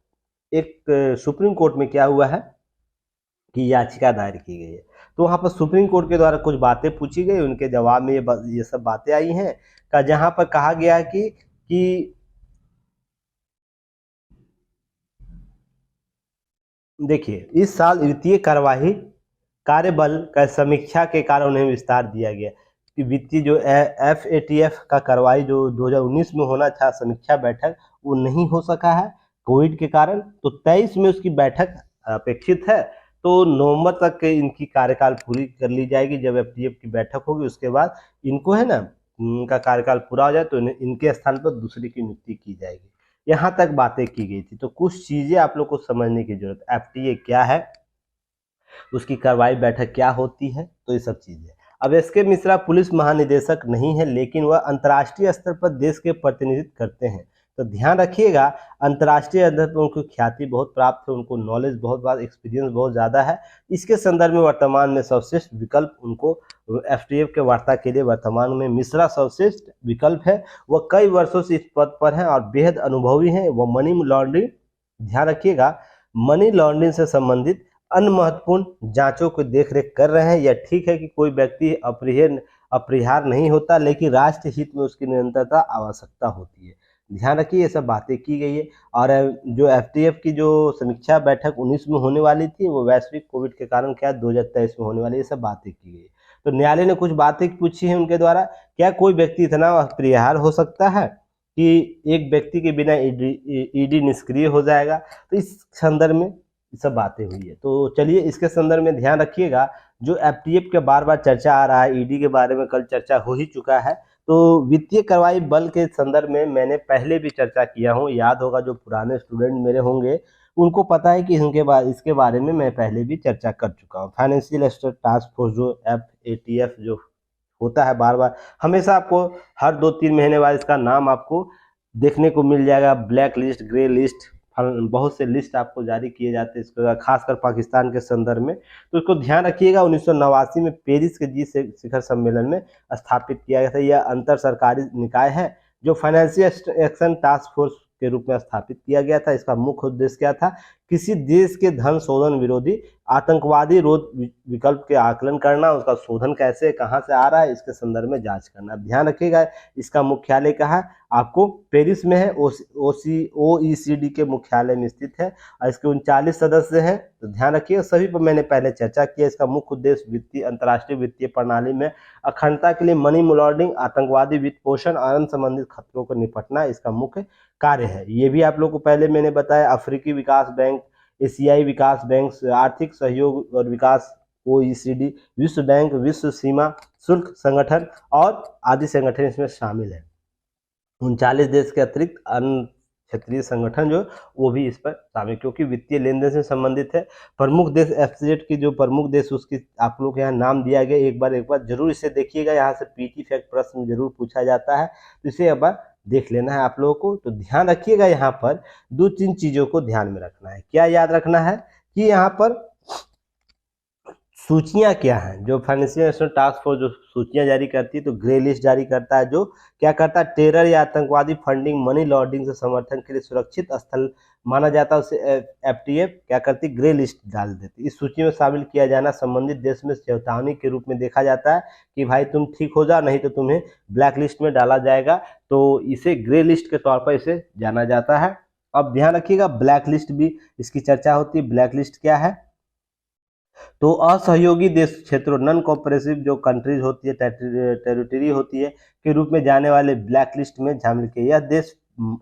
एक सुप्रीम कोर्ट में क्या हुआ है कि याचिका दायर की गई है, तो वहाँ पर सुप्रीम कोर्ट के द्वारा कुछ बातें पूछी गई, उनके जवाब में ये सब बातें आई हैं का, जहाँ पर कहा गया है कि देखिए, इस साल वित्तीय कार्यवाही कार्यबल का समीक्षा के कारण उन्हें विस्तार दिया गया कि वित्तीय जो FATF का कार्रवाई जो 2019 में होना था समीक्षा बैठक, वो नहीं हो सका है कोविड के कारण। तो 23 में उसकी बैठक अपेक्षित है। तो नवंबर तक इनकी कार्यकाल पूरी कर ली जाएगी। जब FATF की बैठक होगी उसके बाद इनको है ना, इनका कार्यकाल पूरा हो जाए तो इनके स्थान पर दूसरे की नियुक्ति की जाएगी। यहाँ तक बातें की गई थी। तो कुछ चीजें आप लोग को समझने की जरूरत, FTA क्या है, उसकी कार्रवाई बैठक क्या होती है, तो ये सब चीजें। अब SK मिश्रा पुलिस महानिदेशक नहीं है, लेकिन वह अंतर्राष्ट्रीय स्तर पर देश के प्रतिनिधित्व करते हैं। तो ध्यान रखिएगा, अंतर्राष्ट्रीय स्तर पर उनको ख्याति बहुत प्राप्त है, उनको नॉलेज बहुत बात, एक्सपीरियंस बहुत ज़्यादा है। इसके संदर्भ में वर्तमान में सर्वश्रेष्ठ विकल्प उनको FTF के वार्ता के लिए वर्तमान में मिश्रा सर्वश्रेष्ठ विकल्प है। वह कई वर्षों से इस पद पर हैं और बेहद अनुभवी हैं। वह मनी लॉन्ड्रिंग, ध्यान रखिएगा, मनी लॉन्ड्रिंग से संबंधित अन्य महत्वपूर्ण जांचों की देखरेख कर रहे हैं। यह ठीक है कि कोई व्यक्ति अपरिहार्य नहीं होता, लेकिन राष्ट्र हित में उसकी निरंतरता आवश्यकता होती है। ध्यान रखिए, ये सब बातें की गई है। और जो FTF की जो समीक्षा बैठक 19 में होने वाली थी, वो वैश्विक कोविड के कारण क्या 2023 में होने वाली, ये सब बातें की गई। तो न्यायालय ने कुछ बातें पूछी हैं उनके द्वारा, क्या कोई व्यक्ति इतना अपरिहार्य हो सकता है कि एक व्यक्ति के बिना ईडी निष्क्रिय हो जाएगा? तो इस संदर्भ में सब बातें हुई है। तो चलिए, इसके संदर्भ में ध्यान रखिएगा, जो FTF के बार बार चर्चा आ रहा है, ईडी के बारे में कल चर्चा हो ही चुका है। तो वित्तीय कार्रवाई बल के संदर्भ में मैंने पहले भी चर्चा किया हूँ, याद होगा, जो पुराने स्टूडेंट मेरे होंगे उनको पता है कि इसके बारे में मैं पहले भी चर्चा कर चुका हूँ। फाइनेंशियल एसेट टास्क फोर्स जो FATF जो होता है, बार बार हमेशा आपको हर 2-3 महीने बाद इसका नाम आपको देखने को मिल जाएगा। ब्लैक लिस्ट, ग्रे लिस्ट, बहुत से लिस्ट आपको जारी किए जाते हैं इसको, खासकर पाकिस्तान के संदर्भ में। तो इसको ध्यान रखिएगा। 1989 में पेरिस के जी शिखर सम्मेलन में स्थापित किया गया था। यह अंतर सरकारी निकाय है जो फाइनेंशियल एक्शन टास्क फोर्स के रूप में स्थापित किया गया था। इसका मुख्य उद्देश्य क्या था? किसी देश के धन शोधन विरोधी आतंकवादी रोध विकल्प के आकलन करना, उसका शोधन कैसे कहाँ से आ रहा है, इसके संदर्भ में जांच करना। ध्यान रखिएगा, इसका मुख्यालय कहाँ, आपको पेरिस में है, OECD के मुख्यालय में स्थित है और इसके 39 सदस्य हैं। तो ध्यान रखिए, सभी पर मैंने पहले चर्चा की है। इसका मुख्य उद्देश्य वित्तीय, अंतर्राष्ट्रीय वित्तीय प्रणाली में अखंडता के लिए मनी लॉन्ड्रिंग, आतंकवादी वित्त पोषण और अन्य संबंधित खतरों को निपटना इसका मुख्य कार्य है। ये भी आप लोग को पहले मैंने बताया। अफ्रीकी विकास बैंक एशियाई विकास बैंक, आर्थिक सहयोग और विकास OECD, विश्व बैंक, विश्व सीमा शुल्क संगठन और आदि संगठन इसमें शामिल है। 39 देश के अतिरिक्त अन्य क्षेत्रीय संगठन जो वो भी इस पर शामिल, क्योंकि वित्तीय लेन देन से संबंधित है। प्रमुख देश एफसीजेड की जो प्रमुख देश उसकी आप लोग के यहाँ नाम दिया गया, एक बार जरूर इसे देखिएगा, यहाँ से पीटी फैक्ट प्रश्न जरूर पूछा जाता है, तो इसे एक बार देख लेना है आप लोगों को। तो ध्यान रखिएगा, यहाँ पर 2-3 चीजों को ध्यान में रखना है। क्या याद रखना है कि यहाँ पर सूचियां क्या हैं, जो फाइनेंशियल नेशनल टास्क फोर्स जो सूचियां जारी करती है, तो ग्रे लिस्ट जारी करता है, जो क्या करता है, टेरर या आतंकवादी फंडिंग, मनी लॉन्ड्रिंग से समर्थन के लिए सुरक्षित स्थल माना जाता है, उसे एफटीएफ क्या करती, ग्रे लिस्ट डाल देती। इस सूची में शामिल किया जाना संबंधित देश में चेतावनी के रूप में देखा जाता है कि भाई तुम ठीक हो जाओ, नहीं तो तुम्हें ब्लैक लिस्ट में डाला जाएगा, तो इसे ग्रे लिस्ट के तौर पर इसे जाना जाता है। अब ध्यान रखिएगा, ब्लैक लिस्ट भी इसकी चर्चा होती है। ब्लैक लिस्ट क्या है, तो असहयोगी देश क्षेत्रों, नॉन कोऑपरेटिव जो कंट्रीज होती है, टेरिटरी होती है, के रूप में जाने वाले ब्लैक लिस्ट में शामिल किए। यह देश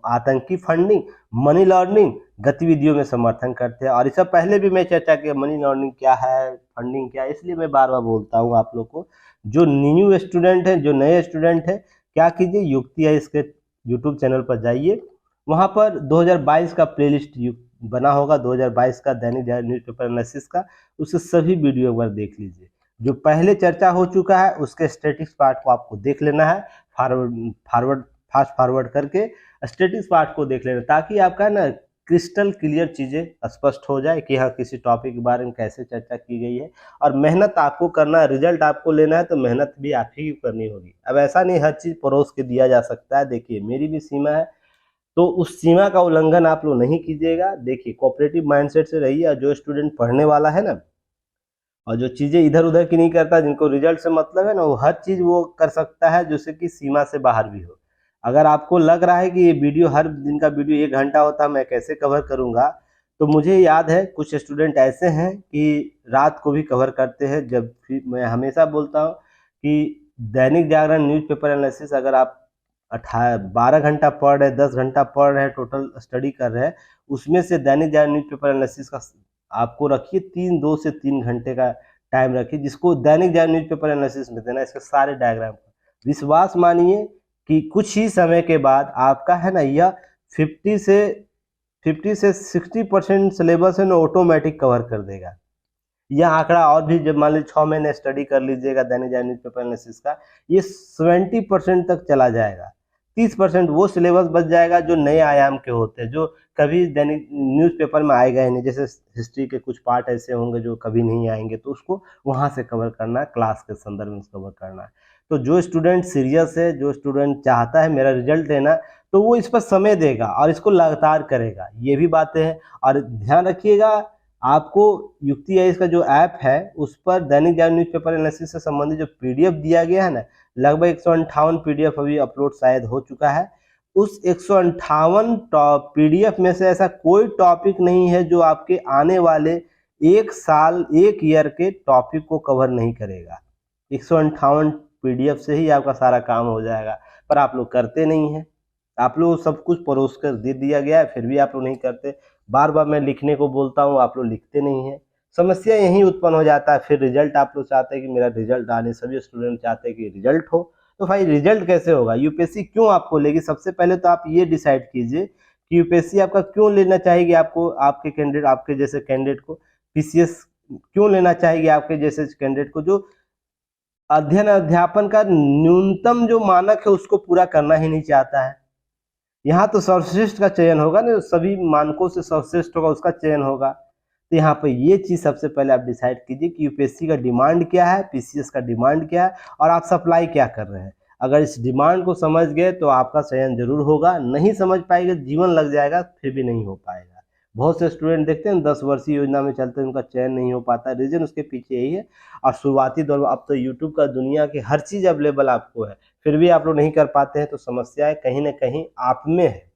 आतंकी फंडिंग, मनी लॉन्ड्रिंग गतिविधियों में समर्थन करते हैं। और इससे पहले भी मैं चर्चा किया मनी लॉन्ड्रिंग क्या है, फंडिंग क्या है, इसलिए मैं बार बार बोलता हूँ आप लोग को। जो न्यू स्टूडेंट है, जो नए स्टूडेंट है, क्या कीजिए, युक्ति है इसके यूट्यूब चैनल पर जाइए, वहाँ पर 2022 का प्लेलिस्ट बना होगा, 2022 का दैनिक जागरण न्यूज़पेपर एनालिसिस का, उसके सभी वीडियो एक बार देख लीजिए। जो पहले चर्चा हो चुका है उसके स्टैटिक्स पार्ट को आपको देख लेना है, फास्ट फॉरवर्ड करके स्टैटिक्स पार्ट को देख लेना, ताकि आपका ना क्रिस्टल क्लियर चीज़ें स्पष्ट हो जाए कि हाँ किसी टॉपिक के बारे में कैसे चर्चा की गई है। और मेहनत आपको करना है, रिजल्ट आपको लेना है, तो मेहनत भी आप ही करनी होगी। अब ऐसा नहीं हर चीज़ परोस के दिया जा सकता है, देखिए मेरी भी सीमा है, तो उस सीमा का उल्लंघन आप लोग नहीं कीजिएगा। देखिए कोऑपरेटिव माइंडसेट से रहिए, और जो स्टूडेंट पढ़ने वाला है ना, और जो चीज़ें इधर उधर की नहीं करता, जिनको रिजल्ट से मतलब है ना, वो हर चीज़ वो कर सकता है जैसे कि सीमा से बाहर भी हो। अगर आपको लग रहा है कि ये वीडियो हर दिन का वीडियो 1 घंटा होता, मैं कैसे कवर करूँगा, तो मुझे याद है कुछ स्टूडेंट ऐसे हैं कि रात को भी कवर करते हैं। जब भी मैं हमेशा बोलता हूँ कि दैनिक जागरण न्यूज़पेपर एनालिसिस अगर आप 12 घंटा पढ़ रहे, 10 घंटा पढ़ रहे, टोटल स्टडी कर रहे हैं, उसमें से दैनिक जागरण न्यूज़पेपर एनालिसिस का आपको रखिए 2 से 3 घंटे का टाइम रखिए, जिसको दैनिक जागरण न्यूज़पेपर एनालिसिस में देना, इसके सारे डायग्राम। विश्वास मानिए कि कुछ ही समय के बाद आपका है ना, यह 50 से 60% सिलेबस है ना ऑटोमेटिक कवर कर देगा। यह आंकड़ा और भी, जब मान लीजिए 6 महीने स्टडी कर लीजिएगा दैनिक जागरण न्यूज़पेपर एनालिसिस का, ये 70% तक चला जाएगा। 30% वो सिलेबस बच जाएगा जो नए आयाम के होते हैं, जो कभी दैनिक न्यूज़पेपर में आएगा ही नहीं। जैसे हिस्ट्री के कुछ पार्ट ऐसे होंगे जो कभी नहीं आएंगे, तो उसको वहाँ से कवर करना है, क्लास के संदर्भ में कवर करना है। तो जो स्टूडेंट सीरियस है, जो स्टूडेंट चाहता है मेरा रिजल्ट लेना, तो वो इस पर समय देगा और इसको लगातार करेगा, ये भी बातें हैं। और ध्यान रखिएगा, आपको युक्ति है इसका जो ऐप है, उस पर दैनिक जागरण न्यूज़पेपर एनालिसिस से संबंधित जो पीडीएफ दिया गया है ना, लगभग 158 पीडीएफ अभी अपलोड शायद हो चुका है। उस 158 पीडीएफ में से ऐसा कोई टॉपिक नहीं है जो आपके आने वाले 1 साल 1 ईयर के टॉपिक को कवर नहीं करेगा। 158 पीडीएफ से ही आपका सारा काम हो जाएगा, पर आप लोग करते नहीं हैं। आप लोग सब कुछ परोस कर दे दिया गया है, फिर भी आप लोग नहीं करते। बार बार मैं लिखने को बोलता हूँ, आप लोग लिखते नहीं हैं। समस्या यही उत्पन्न हो जाता है। फिर रिजल्ट आप लोग चाहते हैं कि मेरा रिजल्ट आने, सभी स्टूडेंट चाहते हैं कि रिजल्ट हो, तो भाई रिजल्ट कैसे होगा, यूपीएससी क्यों आपको लेगी। सबसे पहले तो आप ये डिसाइड कीजिए कि यूपीएससी आपका क्यों लेना चाहेगी, आपको, आपके कैंडिडेट, आपके जैसे कैंडिडेट को। पीसीएस क्यों लेना चाहेगी आपके जैसे कैंडिडेट को, जो अध्ययन अध्यापन का न्यूनतम जो मानक है उसको पूरा करना ही नहीं चाहता है। यहाँ तो सर्वश्रेष्ठ का चयन होगा ना, सभी मानकों से सर्वश्रेष्ठ होगा उसका चयन होगा। तो यहाँ पर ये चीज़ सबसे पहले आप डिसाइड कीजिए कि यूपीएससी का डिमांड क्या है, पीसीएस का डिमांड क्या है, और आप सप्लाई क्या कर रहे हैं। अगर इस डिमांड को समझ गए तो आपका चयन जरूर होगा, नहीं समझ पाएंगे जीवन लग जाएगा, फिर भी नहीं हो पाएगा। बहुत से स्टूडेंट देखते हैं 10 वर्षीय योजना में चलते हैं, उनका चयन नहीं हो पाता, रीजन उसके पीछे यही है। और शुरुआती दौर में, अब तो यूट्यूब का दुनिया की हर चीज़ अवेलेबल आपको है, फिर भी आप लोग नहीं कर पाते हैं, तो समस्या कहीं ना कहीं आप में है।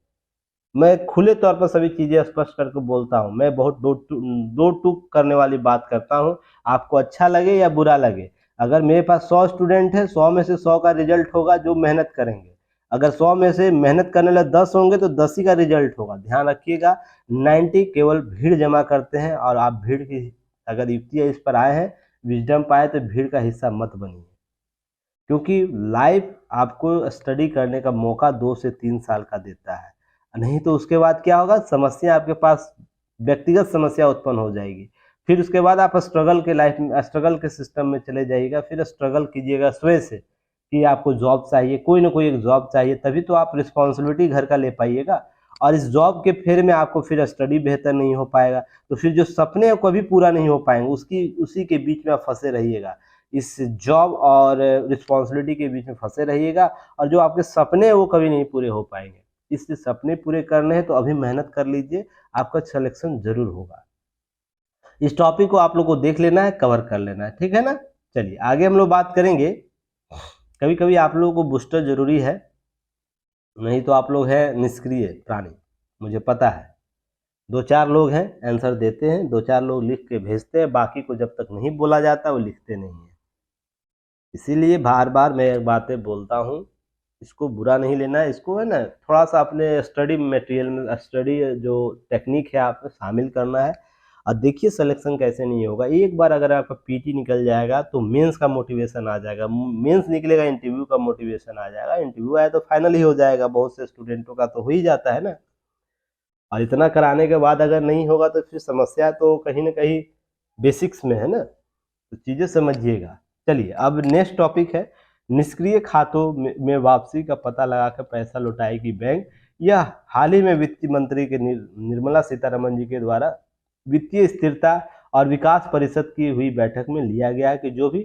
मैं खुले तौर पर सभी चीज़ें स्पष्ट करके बोलता हूँ, मैं बहुत दो टूक करने वाली बात करता हूँ, आपको अच्छा लगे या बुरा लगे। अगर मेरे पास 100 स्टूडेंट है, 100 में से 100 का रिजल्ट होगा जो मेहनत करेंगे। अगर 100 में से मेहनत करने वाले 10 होंगे तो 10 ही का रिजल्ट होगा। ध्यान रखिएगा, 90 केवल भीड़ जमा करते हैं, और आप भीड़ की अगर युक्ति इस पर आए हैं, विजडम पाए, तो भीड़ का हिस्सा मत बनिए, क्योंकि लाइफ आपको स्टडी करने का मौका 2 से 3 साल का देता है। नहीं तो उसके बाद क्या होगा, समस्या आपके पास, व्यक्तिगत समस्या उत्पन्न हो जाएगी। फिर उसके बाद आप स्ट्रगल के लाइफ में, स्ट्रगल के सिस्टम में चले जाइएगा, फिर स्ट्रगल कीजिएगा स्वयं से कि आपको जॉब चाहिए, कोई ना कोई एक जॉब चाहिए, तभी तो आप रिस्पॉन्सिबिलिटी घर का ले पाइएगा। और इस जॉब के फेर में आपको फिर स्टडी बेहतर नहीं हो पाएगा, तो फिर जो सपने हैं कभी पूरा नहीं हो पाएंगे, उसी के बीच में आप फंसे रहिएगा। इस जॉब और रिस्पॉन्सिबिलिटी के बीच में फंसे रहिएगा, और जो आपके सपने हैं वो कभी नहीं पूरे हो पाएंगे। इसलिए सपने पूरे करने हैं तो अभी मेहनत कर लीजिए, आपका सिलेक्शन जरूर होगा। इस टॉपिक को आप लोग को देख लेना है, कवर कर लेना है, ठीक है ना। चलिए आगे हम लोग बात करेंगे। कभी कभी आप लोगों को बूस्टर जरूरी है, नहीं तो आप लोग हैं निष्क्रिय प्राणी, मुझे पता है। 2-4 लोग हैं आंसर देते हैं, 2-4 लोग लिख के भेजते हैं, बाकी को जब तक नहीं बोला जाता वो लिखते नहीं है। इसीलिए बार बार मैं एक बातें बोलता हूँ, इसको बुरा नहीं लेना है, इसको है ना थोड़ा सा अपने स्टडी मटेरियल में, स्टडी जो टेक्निक है आप शामिल करना है। और देखिए सिलेक्शन कैसे नहीं होगा, एक बार अगर आपका पीटी निकल जाएगा तो मेंस का मोटिवेशन आ जाएगा, मेंस निकलेगा इंटरव्यू का मोटिवेशन आ जाएगा, इंटरव्यू आए तो फाइनल ही हो जाएगा, बहुत से स्टूडेंटों का तो हो ही जाता है ना। और इतना कराने के बाद अगर नहीं होगा तो फिर समस्या तो कहीं ना कहीं बेसिक्स में है ना, तो चीज़ें समझिएगा। चलिए अब नेक्स्ट टॉपिक है, निष्क्रिय खातों में वापसी का पता लगाकर पैसा लौटाएगी बैंक। यह हाल ही में वित्त मंत्री के निर्मला सीतारमण जी के द्वारा वित्तीय स्थिरता और विकास परिषद की हुई बैठक में लिया गया है कि जो भी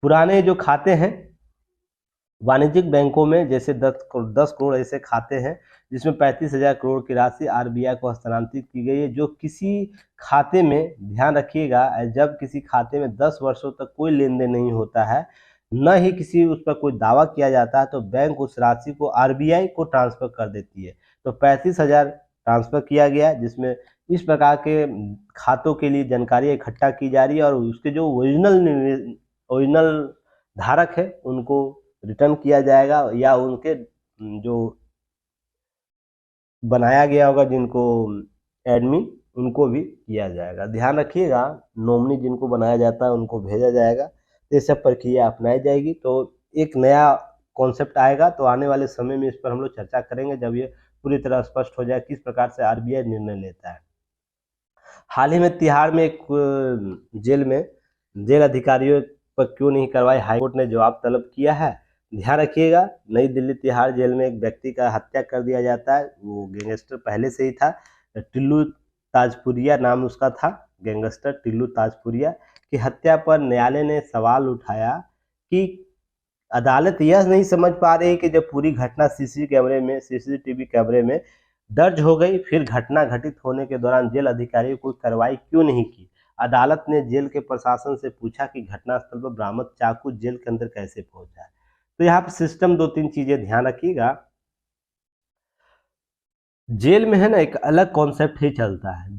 पुराने जो खाते हैं वाणिज्यिक बैंकों में, जैसे 10 करोड़ ऐसे खाते हैं जिसमें 35,000 करोड़ की राशि आरबीआई को हस्तांतरित की गई है, जो किसी खाते में, ध्यान रखिएगा, जब किसी खाते में 10 वर्षों तक कोई लेन देन नहीं होता है, न ही किसी उस पर कोई दावा किया जाता है, तो बैंक उस राशि को आरबीआई को ट्रांसफर कर देती है। तो 35,000 ट्रांसफर किया गया, जिसमें इस प्रकार के खातों के लिए जानकारी इकट्ठा की जा रही है, और उसके जो ओरिजिनल धारक है उनको रिटर्न किया जाएगा, या उनके जो बनाया गया होगा जिनको एडमिन, उनको भी किया जाएगा। ध्यान रखिएगा, नॉमिनी जिनको बनाया जाता है उनको भेजा जाएगा, तो ये सब प्रक्रिया अपनाई जाएगी। तो एक नया कॉन्सेप्ट आएगा, तो आने वाले समय में इस पर हम लोग चर्चा करेंगे, जब ये पूरी तरह स्पष्ट हो जाए किस प्रकार से आरबीआई निर्णय लेता है। हाल ही में तिहाड़ में एक जेल अधिकारियों पर क्यों नहीं कार्रवाई, हाईकोर्ट ने जवाब तलब किया है। ध्यान रखिएगा, नई दिल्ली तिहाड़ जेल में एक व्यक्ति का हत्या कर दिया जाता है, वो गैंगस्टर पहले से ही था, टिल्लू ताजपुरिया नाम उसका था, गैंगस्टर टिल्लू ताजपुरिया की हत्या पर न्यायालय ने सवाल उठाया कि अदालत यह नहीं समझ पा रही कि जब पूरी घटना सीसीटीवी कैमरे में दर्ज हो गई, फिर घटना घटित होने के दौरान जेल अधिकारी कोई कार्रवाई क्यों नहीं की। अदालत ने जेल के प्रशासन से पूछा कि घटनास्थल पर बरामद चाकू जेल के अंदर कैसे पहुंचा। तो यहाँ पर सिस्टम 2-3 चीजें ध्यान रखिएगा। जेल में है ना एक अलग कॉन्सेप्ट ही चलता है,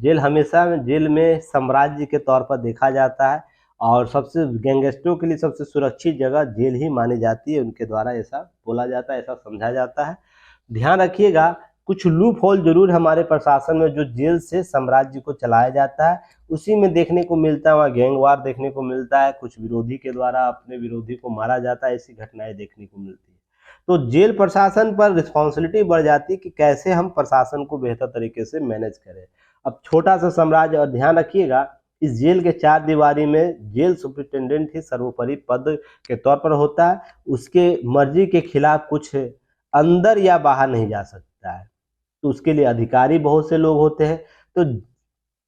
जेल में साम्राज्य के तौर पर देखा जाता है, और सबसे गैंगस्टरों के लिए सबसे सुरक्षित जगह जेल ही मानी जाती है, उनके द्वारा ऐसा बोला जाता है, ऐसा समझा जाता है। ध्यान रखिएगा, कुछ लूप होल जरूर हमारे प्रशासन में, जो जेल से साम्राज्य को चलाया जाता है, उसी में देखने को मिलता है, वहाँ गैंगवार देखने को मिलता है, कुछ विरोधी के द्वारा अपने विरोधी को मारा जाता है, ऐसी घटनाएं देखने को मिलती है। तो जेल प्रशासन पर रिस्पॉन्सिबिलिटी बढ़ जाती है कि कैसे हम प्रशासन को बेहतर तरीके से मैनेज करें। अब छोटा सा साम्राज्य, और ध्यान रखिएगा इस जेल के 4 दीवारी में जेल सुपरिटेंडेंट ही सर्वोपरि पद के तौर पर होता है, उसके मर्जी के खिलाफ कुछ अंदर या बाहर नहीं जा सकता है, तो उसके लिए अधिकारी बहुत से लोग होते हैं। तो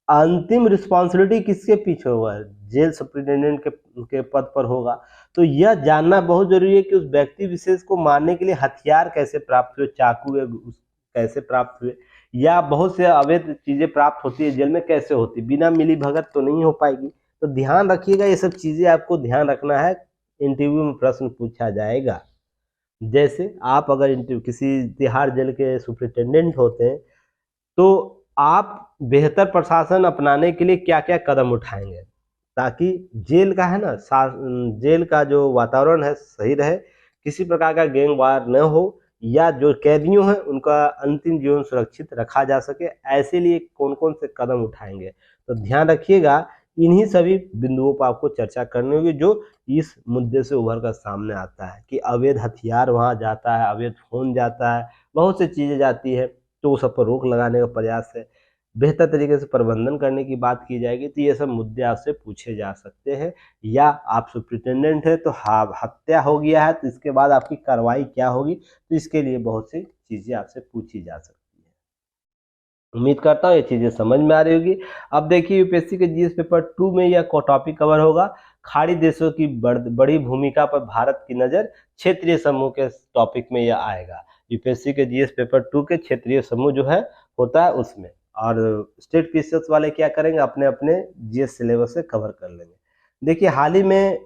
अंतिम रिस्पॉन्सिबिलिटी किसके पीछे होगा, जेल सुपरिटेंडेंट के पद पर होगा। तो यह जानना बहुत जरूरी है कि उस व्यक्ति विशेष को मारने के लिए हथियार कैसे प्राप्त हुए, चाकू कैसे प्राप्त हुए, या बहुत से अवैध चीजें प्राप्त होती है जेल में, कैसे होती, बिना मिली भगत तो नहीं हो पाएगी। तो ध्यान रखिएगा, ये सब चीजें आपको ध्यान रखना है, इंटरव्यू में प्रश्न पूछा जाएगा। जैसे आप अगर किसी तिहाड़ जेल के सुपरिटेंडेंट होते हैं, तो आप बेहतर प्रशासन अपनाने के लिए क्या क्या कदम उठाएंगे, ताकि जेल का है ना जेल का जो वातावरण है सही रहे, किसी प्रकार का गैंग वार न हो या जो कैदियों हैं उनका अंतिम जीवन सुरक्षित रखा जा सके, ऐसे लिए कौन कौन से कदम उठाएंगे। तो ध्यान रखिएगा, इन्हीं सभी बिंदुओं पर आपको चर्चा करनी होगी जो इस मुद्दे से उभर कर सामने आता है कि अवैध हथियार वहाँ जाता है, अवैध फोन जाता है, बहुत सी चीज़ें जाती है, तो उस सब पर रोक लगाने का प्रयास है, बेहतर तरीके से प्रबंधन करने की बात की जाएगी। तो ये सब मुद्दे आपसे पूछे जा सकते हैं। या आप सुप्रिटेंडेंट है तो हत्या हो गया है तो इसके बाद आपकी कार्रवाई क्या होगी, तो इसके लिए बहुत सी चीज़ें आपसे पूछी जा सकती है। उम्मीद करता हूँ ये चीज़ें समझ में आ रही होगी। अब देखिए यूपीएससी के जीएस पेपर 2 में यह टॉपिक कवर होगा, खाड़ी देशों की बड़ी भूमिका पर भारत की नज़र, क्षेत्रीय समूह के टॉपिक में यह आएगा। यूपीएससी के जीएस पेपर 2 के क्षेत्रीय समूह जो है होता है उसमें, और स्टेट क्वेश्चंस वाले क्या करेंगे, अपने अपने जीएस सिलेबस से कवर कर लेंगे। देखिए हाल ही में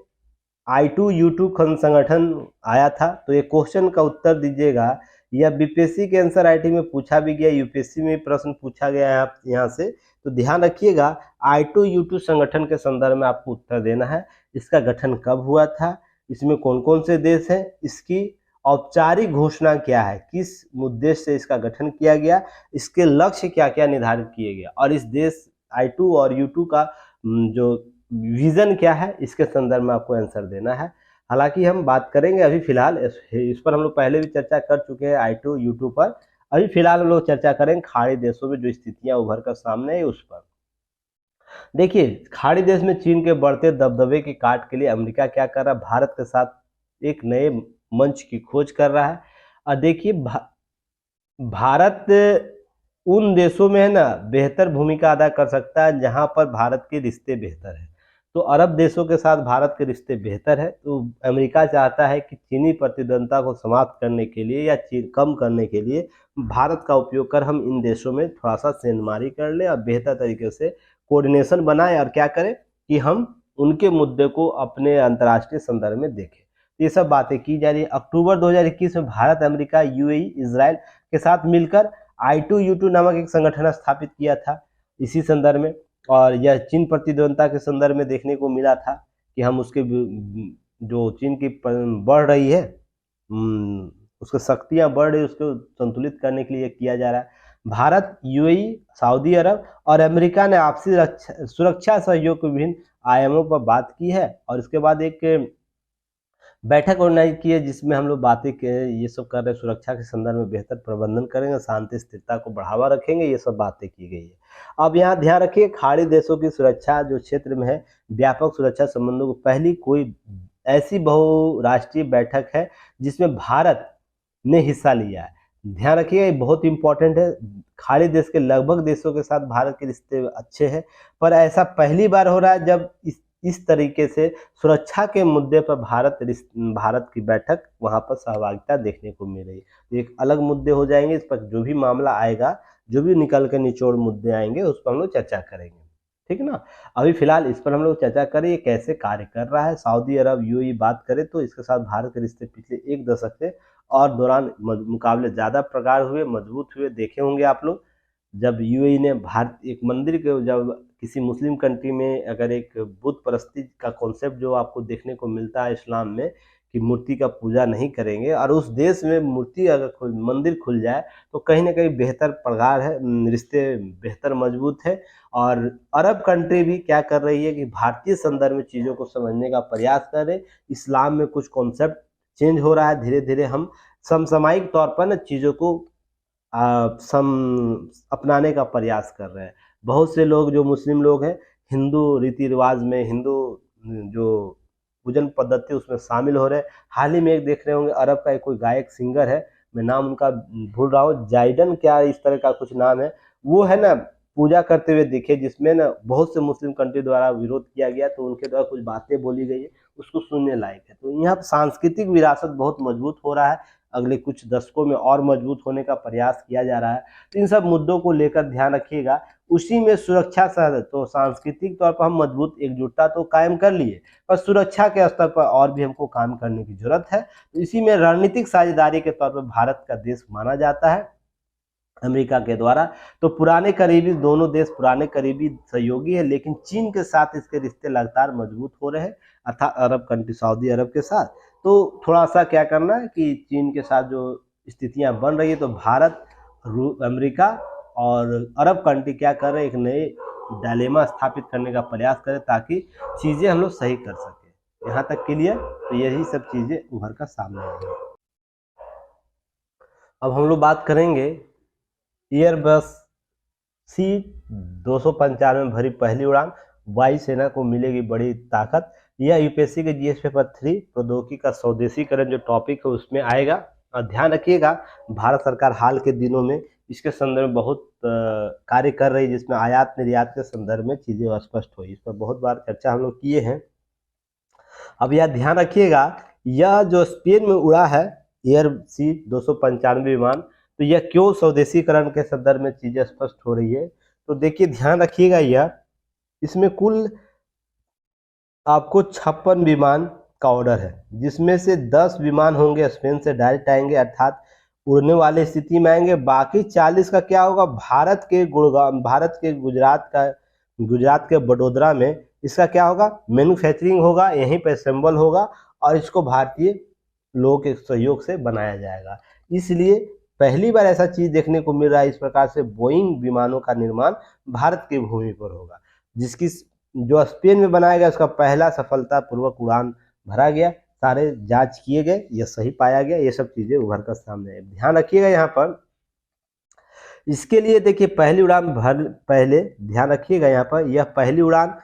I2 U2 संगठन आया था, तो ये क्वेश्चन का उत्तर दीजिएगा। यह बीपीएससी के एनसीईआरटी में पूछा भी गया, यूपीएससी में प्रश्न पूछा गया है यहाँ से, तो ध्यान रखिएगा। I2 U2 संगठन के संदर्भ में आपको उत्तर देना है। इसका गठन कब हुआ था, इसमें कौन कौन से देश हैं, इसकी औपचारिक घोषणा क्या है, किस उद्देश्य से इसका गठन किया गया, इसके लक्ष्य क्या क्या निर्धारित किए गए, और इस देश I2 और U2 का जो विजन क्या है, इसके संदर्भ में आपको आंसर देना है। हालांकि हम बात करेंगे अभी फिलहाल इस पर हम लोग पहले भी चर्चा कर चुके हैं I2 U2 पर। अभी फिलहाल हम लोग चर्चा करेंगे खाड़ी देशों में जो स्थितियां उभर कर सामने है उस पर। देखिए खाड़ी देश में चीन के बढ़ते दबदबे की काट के लिए अमेरिका क्या कर रहा है, भारत के साथ एक नए मंच की खोज कर रहा है। और देखिए भारत उन देशों में है ना बेहतर भूमिका अदा कर सकता है जहां पर भारत के रिश्ते बेहतर है। तो अरब देशों के साथ भारत के रिश्ते बेहतर है, तो अमेरिका चाहता है कि चीनी प्रतिद्वंदता को समाप्त करने के लिए या कम करने के लिए भारत का उपयोग कर हम इन देशों में थोड़ा सा सेंधमारी कर लें और बेहतर तरीके से कोऑर्डिनेशन बनाएं, और क्या करें कि हम उनके मुद्दे को अपने अंतर्राष्ट्रीय संदर्भ में देखें। ये सब बातें की जा रही है। अक्टूबर 2021 में भारत, अमेरिका, यूएई, इजराइल के साथ मिलकर I2 U2 नामक एक संगठन स्थापित किया था इसी संदर्भ में, और यह चीन प्रतिद्वंदता के संदर्भ में देखने को मिला था कि हम उसके जो चीन की बढ़ रही है उसकी शक्तियां बढ़ रही, उसको संतुलित करने के लिए किया जा रहा है। भारत, यूएई, सऊदी अरब और अमेरिका ने आपसी सुरक्षा सहयोग के विभिन्न आयामों पर बात की है, और इसके बाद एक बैठक ऑर्गेनाइज की है जिसमें हम लोग बातें ये सब कर रहे हैं, सुरक्षा के संदर्भ में बेहतर प्रबंधन करेंगे, शांति स्थिरता को बढ़ावा रखेंगे, ये सब बातें की गई है। अब यहाँ ध्यान रखिए खाड़ी देशों की सुरक्षा जो क्षेत्र में है, व्यापक सुरक्षा संबंधों को पहली कोई ऐसी बहुराष्ट्रीय बैठक है जिसमें भारत ने हिस्सा लिया है। ध्यान रखिए ये बहुत इंपॉर्टेंट है। खाड़ी देश के लगभग देशों के साथ भारत के रिश्ते अच्छे हैं, पर ऐसा पहली बार हो रहा है जब इस तरीके से सुरक्षा के मुद्दे पर भारत की बैठक वहां पर सहभागिता देखने को मिल रही है। तो एक अलग मुद्दे हो जाएंगे, इस पर जो भी मामला आएगा, जो भी निकल के निचोड़ मुद्दे आएंगे उस पर हम लोग चर्चा करेंगे, ठीक है ना। अभी फिलहाल इस पर हम लोग चर्चा करें ये कैसे कार्य कर रहा है। सऊदी अरब, यूएई बात करें तो इसके साथ भारत के रिश्ते पिछले एक दशक से और दौरान मुकाबले ज्यादा प्रगाढ़ हुए, मजबूत हुए, देखे होंगे आप लोग। जब यूएई ने भारत एक मंदिर के, जब किसी मुस्लिम कंट्री में अगर एक बुत परस्ती का कॉन्सेप्ट जो आपको देखने को मिलता है इस्लाम में कि मूर्ति का पूजा नहीं करेंगे, और उस देश में मूर्ति अगर मंदिर खुल जाए तो कहीं ना कहीं बेहतर प्रगाढ़ है, रिश्ते बेहतर मजबूत है। और अरब कंट्री भी क्या कर रही है कि भारतीय संदर्भ में चीज़ों को समझने का प्रयास कर रहे। इस्लाम में कुछ कॉन्सेप्ट चेंज हो रहा है, धीरे धीरे हम समसामयिक तौर पर ना चीज़ों को अपनाने का प्रयास कर रहे हैं। बहुत से लोग जो मुस्लिम लोग हैं हिंदू रीति रिवाज में, हिंदू जो पूजन पद्धति उसमें शामिल हो रहे हैं। हाल ही में एक देख रहे होंगे अरब का एक कोई गायक सिंगर है, मैं नाम उनका भूल रहा हूँ, जाइडन क्या इस तरह का कुछ नाम है, वो है ना पूजा करते हुए दिखे, जिसमें ना बहुत से मुस्लिम कंट्री द्वारा विरोध किया गया, तो उनके द्वारा कुछ बातें बोली गई है, उसको सुनने लायक है। तो यहाँ सांस्कृतिक विरासत बहुत मजबूत हो रहा है, अगले कुछ दशकों में और मजबूत होने का प्रयास किया जा रहा है। तो इन सब मुद्दों को लेकर ध्यान रखिएगा। उसी में सुरक्षा सह तो सांस्कृतिक तौर पर हम मजबूत एकजुटता तो कायम कर लिए, पर सुरक्षा के स्तर पर और भी हमको काम करने की जरूरत है। तो इसी में रणनीतिक साझेदारी के तौर पर भारत का देश माना जाता है। अमेरिका के द्वारा। तो पुराने करीबी दोनों देश पुराने करीबी सहयोगी है, लेकिन चीन के साथ इसके रिश्ते लगातार मजबूत हो रहे हैं, अर्थात अरब कंट्री सऊदी अरब के साथ। तो थोड़ा सा क्या करना है कि चीन के साथ जो स्थितियां बन रही है, तो भारत, अमेरिका और अरब कंट्री क्या कर रहे हैं, एक नए डायलेमा स्थापित करने का प्रयास करें ताकि चीज़ें हम लोग सही कर सकें। यहाँ तक क्लियर? तो यही सब चीज़ें उभर कर सामने आई हैं। अब हम लोग बात करेंगे एयरबस सी 295 में भरी पहली उड़ान, वायुसेना को मिलेगी बड़ी ताकत। यह यूपीएससी के जीएस पेपर 3 प्रौद्योगिकी का स्वदेशीकरण जो टॉपिक है उसमें आएगा। और ध्यान रखिएगा, भारत सरकार हाल के दिनों में इसके संदर्भ में बहुत कार्य कर रही है, जिसमें आयात निर्यात के संदर्भ में चीज़ें स्पष्ट हुई। इस पर बहुत बार चर्चा हम लोग किए हैं। अब यह ध्यान रखिएगा, यह जो स्पेन में उड़ा है एयर सी 295 विमान, तो यह क्यों स्वदेशीकरण के संदर्भ में चीजें स्पष्ट हो रही है। तो देखिए ध्यान रखिएगा, यह इसमें कुल आपको 56 विमान का ऑर्डर है, जिसमें से 10 विमान होंगे स्पेन से डायरेक्ट आएंगे, अर्थात उड़ने वाली स्थिति में आएंगे। बाकी 40 का क्या होगा, भारत के गुड़गांव, भारत के गुजरात के वडोदरा में इसका क्या होगा, मैन्युफैक्चरिंग होगा, यहीं पे असेंबल होगा और इसको भारतीय लोगों के सहयोग से बनाया जाएगा। इसलिए पहली बार ऐसा चीज देखने को मिल रहा है, इस प्रकार से बोइंग विमानों का निर्माण भारत की भूमि पर होगा, जिसकी जो स्पेन में बनाया गया उसका पहला सफलतापूर्वक उड़ान भरा गया, सारे जांच किए गए, यह सही पाया गया। ये सब चीजें उभर कर सामने आए। ध्यान रखिएगा यहाँ पर, इसके लिए देखिए पहली उड़ान पहले ध्यान रखिएगा यहाँ पर, यह पहली उड़ान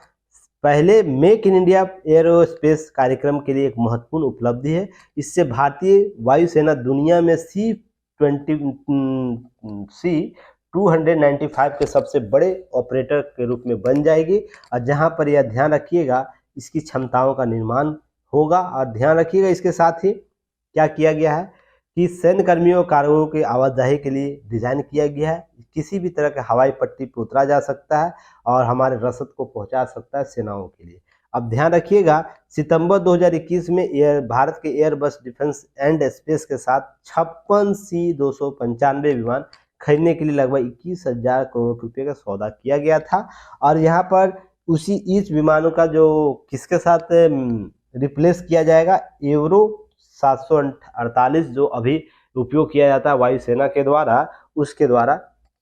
पहले मेक इन इंडिया एरोस्पेस कार्यक्रम के लिए एक महत्वपूर्ण उपलब्धि है। इससे भारतीय वायुसेना दुनिया में C295 के सबसे बड़े ऑपरेटर के रूप में बन जाएगी, और जहां पर यह ध्यान रखिएगा इसकी क्षमताओं का निर्माण होगा। और ध्यान रखिएगा इसके साथ ही क्या किया गया है कि सैन्य कर्मियों कार्गो की आवाजाही के लिए डिजाइन किया गया है। किसी भी तरह के हवाई पट्टी पर उतरा जा सकता है और हमारे रसद को पहुंचा सकता है सेनाओं के लिए। अब ध्यान रखिएगा, सितंबर 2021 में भारत के एयरबस डिफेंस एंड स्पेस के साथ 56 C295 विमान खरीदने के लिए लगभग 21,000 करोड़ रुपए का सौदा किया गया था। और यहाँ पर उसी इस विमानों का जो किसके साथ रिप्लेस किया जाएगा, एवरो 748 जो अभी उपयोग किया जाता है वायुसेना के द्वारा, उसके द्वारा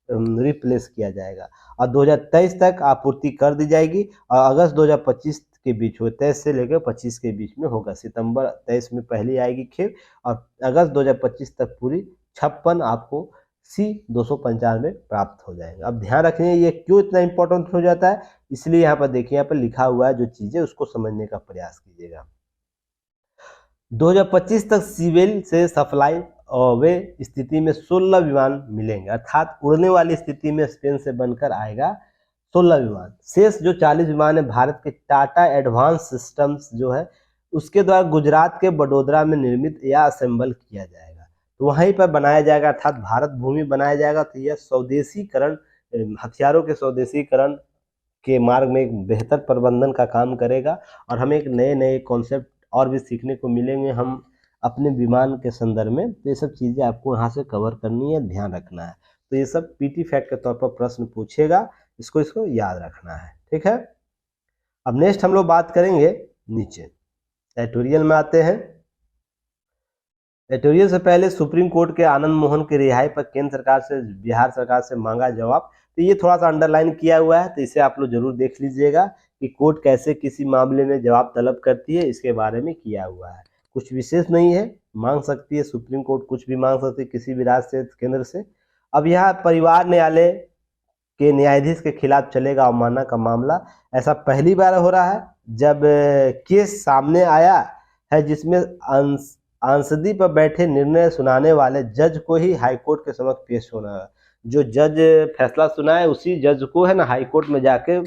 रिप्लेस किया जाएगा और 2023 तक आपूर्ति कर दी जाएगी और अगस्त 2025 के बीच हो, 23 से लेकर 25 के बीच में होगा। सितंबर 23 में पहली आएगी खेप और अगस्त 2025 तक पूरी 56 आपको C295 प्राप्त हो जाएगा। अब ध्यान रखिए ये क्यों इतना इंपॉर्टेंट हो जाता है, इसलिए यहाँ पर देखिए, यहाँ पर लिखा हुआ है जो चीजें उसको समझने का प्रयास कीजिएगा। 2025 तक सिविल से सप्लाई वे स्थिति में 16 विमान मिलेंगे, अर्थात उड़ने वाली स्थिति में स्पेन से बनकर आएगा 16 विमान। शेष जो 40 विमान है भारत के टाटा एडवांस सिस्टम्स जो है उसके द्वारा गुजरात के वडोदरा में निर्मित या असेंबल किया जाएगा, तो वहीं पर बनाया जाएगा, अर्थात भारत भूमि बनाया जाएगा। तो यह स्वदेशीकरण, हथियारों के स्वदेशीकरण के मार्ग में एक बेहतर प्रबंधन का काम करेगा और हमें एक नए नए कॉन्सेप्ट और भी सीखने को मिलेंगे हम अपने विमान के संदर्भ में। तो ये सब चीज़ें आपको यहाँ से कवर करनी है, ध्यान रखना है। तो ये सब पीटी फैक्ट के तौर पर प्रश्न पूछेगा, इसको याद रखना है, ठीक है। अब नेक्स्ट हम लोग बात करेंगे नीचे एडिटोरियल में आते हैं। एडिटोरियल से पहले सुप्रीम कोर्ट के आनंद मोहन की रिहाई पर केंद्र सरकार से बिहार सरकार से मांगा जवाब। तो ये थोड़ा सा अंडरलाइन किया हुआ है, तो इसे आप लोग जरूर देख लीजिएगा कि कोर्ट कैसे किसी मामले में जवाब तलब करती है, इसके बारे में किया हुआ है। कुछ विशेष नहीं है, मांग सकती है सुप्रीम कोर्ट, कुछ भी मांग सकती है किसी भी राज्य से, केंद्र से। अब यहाँ परिवार न्यायालय के न्यायाधीश के खिलाफ चलेगा अवमानना का मामला। ऐसा पहली बार हो रहा है जब केस सामने आया है जिसमें अंसदी पर बैठे निर्णय सुनाने वाले जज को ही हाईकोर्ट के समक्ष पेश होना है। जो जज फैसला सुनाए उसी जज को है ना हाईकोर्ट में जाके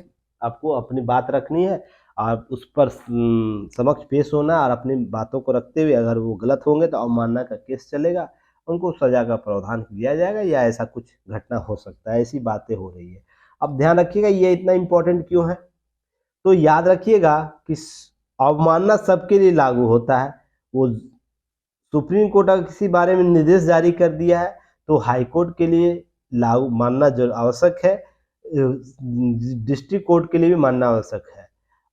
आपको अपनी बात रखनी है और उस पर समक्ष पेश होना और अपनी बातों को रखते हुए अगर वो गलत होंगे तो अवमानना का केस चलेगा, उनको सजा का प्रावधान दिया जाएगा या ऐसा कुछ घटना हो सकता है, ऐसी बातें हो रही है। अब ध्यान रखिएगा ये इतना इम्पोर्टेंट क्यों है, तो याद रखिएगा कि अवमानना सबके लिए लागू होता है। वो सुप्रीम कोर्ट अगर किसी बारे में निर्देश जारी कर दिया है तो हाई कोर्ट के लिए लागू मानना जो आवश्यक है, डिस्ट्रिक्ट कोर्ट के लिए भी मानना आवश्यक है।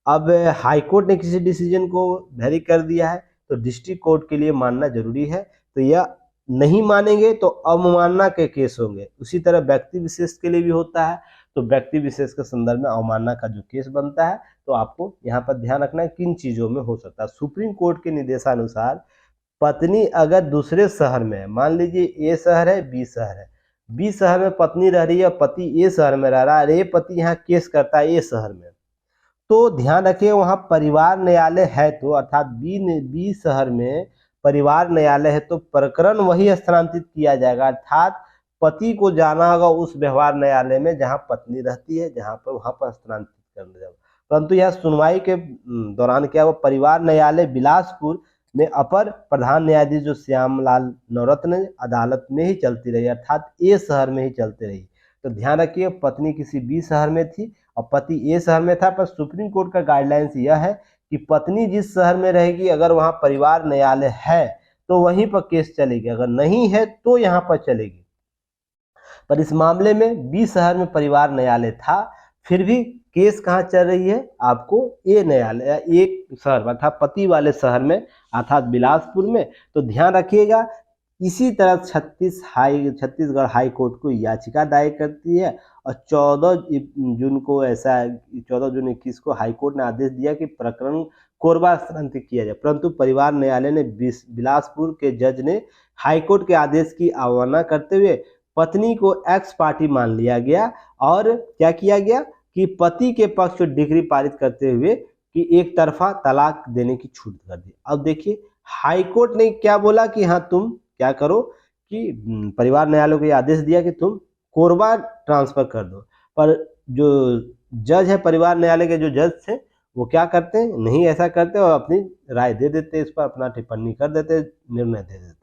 अब हाई कोर्ट ने किसी डिसीजन को वैरी कर दिया है तो डिस्ट्रिक्ट कोर्ट के लिए मानना जरूरी है, तो यह नहीं मानेंगे तो अवमानना के केस होंगे। उसी तरह व्यक्ति विशेष के लिए भी होता है, तो व्यक्ति विशेष के संदर्भ में अवमानना का जो केस बनता है, तो आपको यहाँ पर ध्यान रखना है किन चीजों में हो सकता है। सुप्रीम कोर्ट के निर्देशानुसार पत्नी अगर दूसरे शहर में, मान लीजिए ए शहर है, बी शहर है, बी शहर में पत्नी रह रही है, पति ए शहर में रह रहा है, अरे पति यहाँ केस करता है ए शहर में, तो ध्यान रखिए वहाँ परिवार न्यायालय है, तो अर्थात बी शहर में परिवार न्यायालय है, तो प्रकरण वही स्थानांतरित किया जाएगा, अर्थात पति को जाना होगा उस व्यवहार न्यायालय में जहाँ पत्नी रहती है, जहाँ पर वहाँ पर स्थानांतरित करना जाएगा। परंतु यह सुनवाई के दौरान क्या हुआ, परिवार न्यायालय बिलासपुर में अपर प्रधान न्यायाधीश जो श्यामलाल नवरत्न अदालत में ही चलती रही, अर्थात ए शहर में ही चलती रही। तो ध्यान रखिए पत्नी किसी बी शहर में थी और पति ए शहर में था, पर सुप्रीम कोर्ट का गाइडलाइंस यह है कि पत्नी जिस शहर में रहेगी अगर वहां परिवार न्यायालय है तो वहीं पर केस चलेगी, अगर नहीं है तो यहाँ पर चलेगी। पर इस मामले में बी शहर में परिवार न्यायालय था, फिर भी केस कहाँ चल रही है, आपको ए न्यायालय एक शहर अर्थात पति वाले शहर में अर्थात बिलासपुर में। तो ध्यान रखिएगा इसी तरह छत्तीसगढ़ हाई कोर्ट को याचिका दायर करती है और 14 जून को 21 को हाई कोर्ट ने आदेश दिया कि प्रकरण कोरबा स्थानांतरित किया जाए, परंतु परिवार न्यायालय ने बिलासपुर के जज ने हाई कोर्ट के आदेश की अवमानना करते हुए पत्नी को एक्स पार्टी मान लिया गया और क्या किया गया कि पति के पक्ष में डिग्री पारित करते हुए कि एक तरफा तलाक देने की छूट कर दी। अब देखिए हाई कोर्ट ने क्या बोला कि हाँ तुम क्या करो कि परिवार न्यायालय को यह आदेश दिया कि तुम कोरबा ट्रांसफर कर दो, पर जो जज है परिवार न्यायालय के जो जज थे वो क्या करते हैं, नहीं ऐसा करते और अपनी राय दे देते, इस पर अपना टिप्पणी कर देते, निर्णय दे देते।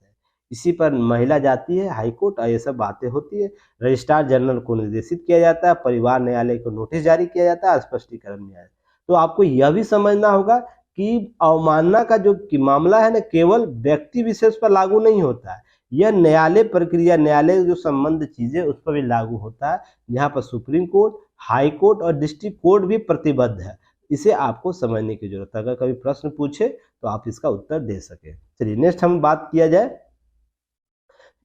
इसी पर महिला जाती है हाई कोर्ट और ये सब बातें होती है, रजिस्ट्रार जनरल को निर्देशित किया जाता है, परिवार न्यायालय को नोटिस जारी किया जाता है, स्पष्टीकरण न्याय। तो आपको यह भी समझना होगा कि अवमानना का जो मामला है ना केवल व्यक्ति विशेष पर लागू नहीं होता है, यह न्यायालय प्रक्रिया, न्यायालय जो संबंध चीजें उस पर भी लागू होता है, जहाँ पर सुप्रीम कोर्ट, हाई कोर्ट और डिस्ट्रिक्ट कोर्ट भी प्रतिबद्ध है। इसे आपको समझने की जरूरत है, अगर कभी प्रश्न पूछे तो आप इसका उत्तर दे सके। चलिए नेक्स्ट हम बात किया जाए,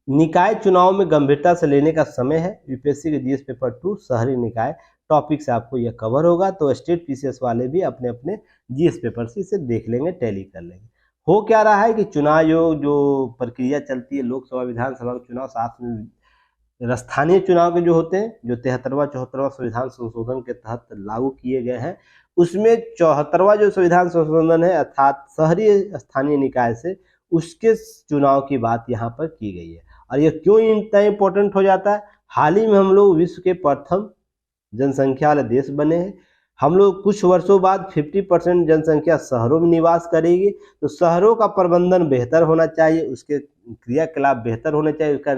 निकाय चुनाव में गंभीरता से लेने का समय है। यूपीएससी के जीएस पेपर 2 शहरी निकाय टॉपिक से आपको यह कवर होगा, तो स्टेट पीसीएस वाले भी अपने अपने जीएस पेपर से इसे देख लेंगे, टैली कर लेंगे। हो क्या रहा है कि चुनाव आयोग जो प्रक्रिया चलती है, लोकसभा विधानसभा के चुनाव, साथ में स्थानीय चुनाव के जो होते हैं, जो 73वां 74वां संविधान संशोधन के तहत लागू किए गए हैं, उसमें 74वां जो संविधान संशोधन है अर्थात शहरी स्थानीय निकाय से उसके चुनाव की बात यहाँ पर की गई है। और ये क्यों इतना इम्पोर्टेंट हो जाता है, हाल ही में हम लोग विश्व के प्रथम जनसंख्या वाले देश बने हैं, हम लोग कुछ वर्षों बाद 50% जनसंख्या शहरों में निवास करेगी, तो शहरों का प्रबंधन बेहतर होना चाहिए, उसके क्रियाकलाप बेहतर होने चाहिए, उसका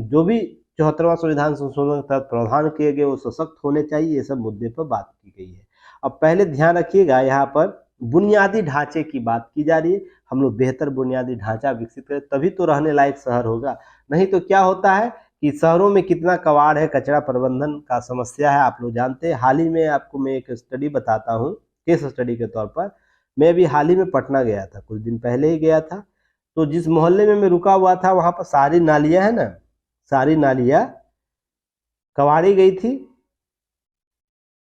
जो भी 74वां संविधान संशोधन के तहत प्रावधान किए गए वो सशक्त होने चाहिए, ये सब मुद्दे पर बात की गई है। अब पहले ध्यान रखिएगा यहाँ पर बुनियादी ढांचे की बात की जा रही है, हम लोग बेहतर बुनियादी ढांचा विकसित करें तभी तो रहने लायक शहर होगा, नहीं तो क्या होता है कि शहरों में कितना कबाड़ है, कचरा प्रबंधन का समस्या है, आप लोग जानते हैं। हाल ही में आपको मैं एक स्टडी बताता हूँ, केस स्टडी के तौर पर। मैं भी हाल ही में पटना गया था, कुछ दिन पहले ही गया था, तो जिस मोहल्ले में मैं रुका हुआ था वहाँ पर सारी नालियाँ है ना, सारी नालियाँ कबाड़ी गई थी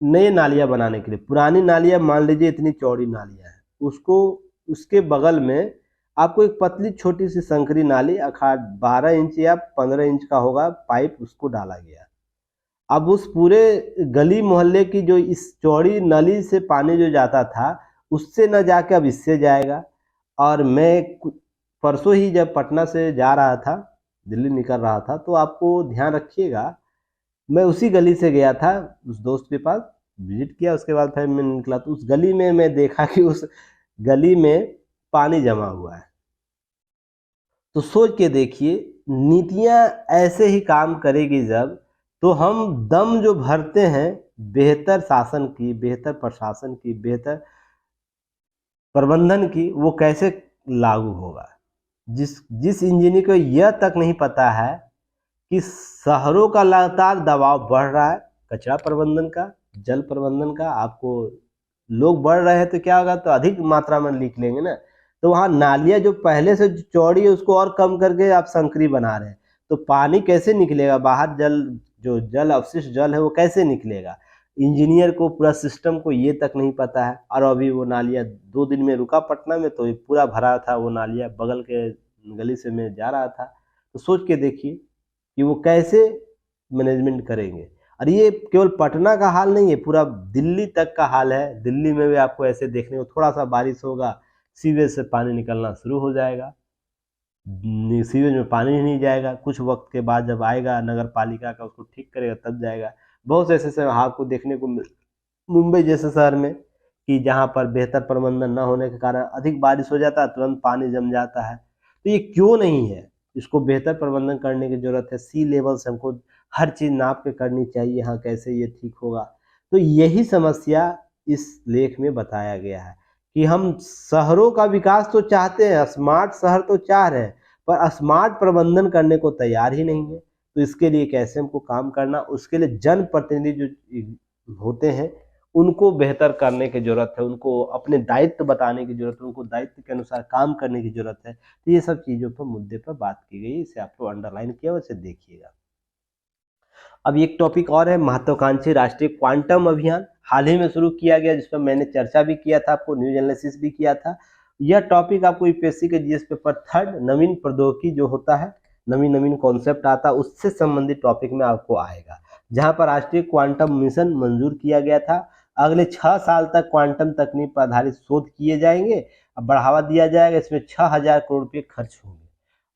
नए नालियाँ बनाने के लिए। पुरानी नालियाँ मान लीजिए इतनी चौड़ी नालियाँ हैं, उसको उसके बगल में आपको एक पतली छोटी सी संकरी नाली अर्थात 12 इंच या 15 इंच का होगा पाइप, उसको डाला गया। अब उस पूरे गली मोहल्ले की जो इस चौड़ी नली से पानी जो जाता था उससे न जाके अब इससे जाएगा। और मैं परसों ही जब पटना से जा रहा था, दिल्ली निकल रहा था, तो आपको ध्यान रखिएगा मैं उसी गली से गया था, उस दोस्त के पास विजिट किया, उसके बाद फिर मैं निकला तो उस गली में मैं देखा कि उस गली में पानी जमा हुआ है। तो सोच के देखिए नीतियां ऐसे ही काम करेगी जब, तो हम दम जो भरते हैं बेहतर शासन की, बेहतर प्रशासन की, बेहतर प्रबंधन की, वो कैसे लागू होगा। जिस इंजीनियर को यह तक नहीं पता है कि शहरों का लगातार दबाव बढ़ रहा है, कचरा प्रबंधन का, जल प्रबंधन का। आपको लोग बढ़ रहे हैं तो क्या होगा, तो अधिक मात्रा में निकलेंगे ना, तो वहाँ नालियाँ जो पहले से चौड़ी है उसको और कम करके आप संकरी बना रहे हैं, तो पानी कैसे निकलेगा बाहर, जो जल अवशिष्ट जल है वो कैसे निकलेगा। इंजीनियर को पूरा सिस्टम को ये तक नहीं पता है। और अभी वो नालियाँ 2 दिन में रुका पटना में, तो ये पूरा भरा था वो नालियाँ, बगल के गली से मैं जा रहा था, तो सोच के देखिए कि वो कैसे मैनेजमेंट करेंगे। और ये केवल पटना का हाल नहीं है, पूरा दिल्ली तक का हाल है। दिल्ली में भी आपको ऐसे देखने को, थोड़ा सा बारिश होगा सीवेज से पानी निकलना शुरू हो जाएगा, सीवेज में पानी ही नहीं जाएगा, कुछ वक्त के बाद जब आएगा नगर पालिका का उसको ठीक करेगा तब जाएगा। बहुत से ऐसे आपको देखने को मुंबई जैसे शहर में कि जहाँ पर बेहतर प्रबंधन न होने के कारण अधिक बारिश हो जाता है, तुरंत पानी जम जाता है। तो ये क्यों नहीं है, इसको बेहतर प्रबंधन करने की जरूरत है। सी लेवल से हमको हर चीज़ नाप के करनी चाहिए, हाँ कैसे ये ठीक होगा। तो यही समस्या इस लेख में बताया गया है कि हम शहरों का विकास तो चाहते हैं, स्मार्ट शहर तो चाह रहे हैं, पर स्मार्ट प्रबंधन करने को तैयार ही नहीं है। तो इसके लिए कैसे हमको काम करना, उसके लिए जनप्रतिनिधि जो होते हैं उनको बेहतर करने की जरूरत है, उनको अपने दायित्व बताने की जरूरत है, उनको दायित्व के अनुसार काम करने की जरूरत है। तो ये सब चीज़ों पर मुद्दे पर बात की गई, इसे आपको अंडरलाइन किया, वैसे देखिएगा। अब एक टॉपिक और है, महत्वाकांक्षी राष्ट्रीय क्वांटम अभियान हाल ही में शुरू किया गया, जिस पर मैंने चर्चा भी किया था, आपको न्यूज एनालिसिस भी किया था। यह टॉपिक आपको यूपीएससी के जीएस पेपर 3 नवीन प्रौद्योगिकी जो होता है, नवीन नवीन कॉन्सेप्ट आता है, उससे संबंधित टॉपिक में आपको आएगा, जहां पर राष्ट्रीय क्वांटम मिशन मंजूर किया गया था। अगले 6 साल तक क्वांटम तकनीक पर आधारित शोध किए जाएंगे, बढ़ावा दिया जाएगा, इसमें 6,000 करोड़ रुपये खर्च होंगे।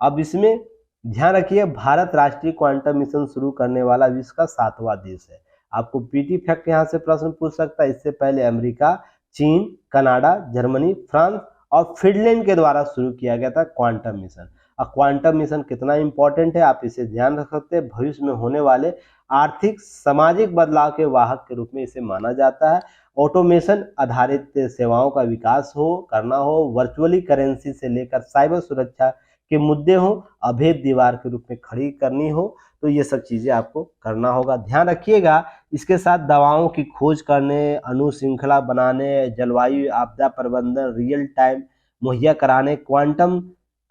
अब इसमें ध्यान रखिए, भारत राष्ट्रीय क्वांटम मिशन शुरू करने वाला विश्व का 7वां देश है। आपको पीटी फैक्ट यहाँ से प्रश्न पूछ सकता है। इससे पहले अमेरिका, चीन, कनाडा, जर्मनी, फ्रांस और फिनलैंड के द्वारा शुरू किया गया था क्वांटम मिशन। अब क्वांटम मिशन कितना इंपॉर्टेंट है आप इसे ध्यान रख सकते हैं, भविष्य में होने वाले आर्थिक सामाजिक बदलाव के वाहक के रूप में इसे माना जाता है। ऑटोमेशन आधारित सेवाओं का विकास करना हो, वर्चुअली करेंसी से लेकर साइबर सुरक्षा के मुद्दे हो, अभेद दीवार के रूप में खड़ी करनी हो, तो ये सब चीज़ें आपको करना होगा। ध्यान रखिएगा, इसके साथ दवाओं की खोज करने, अनुश्रृंखला बनाने, जलवायु आपदा प्रबंधन, रियल टाइम मुहैया कराने, क्वांटम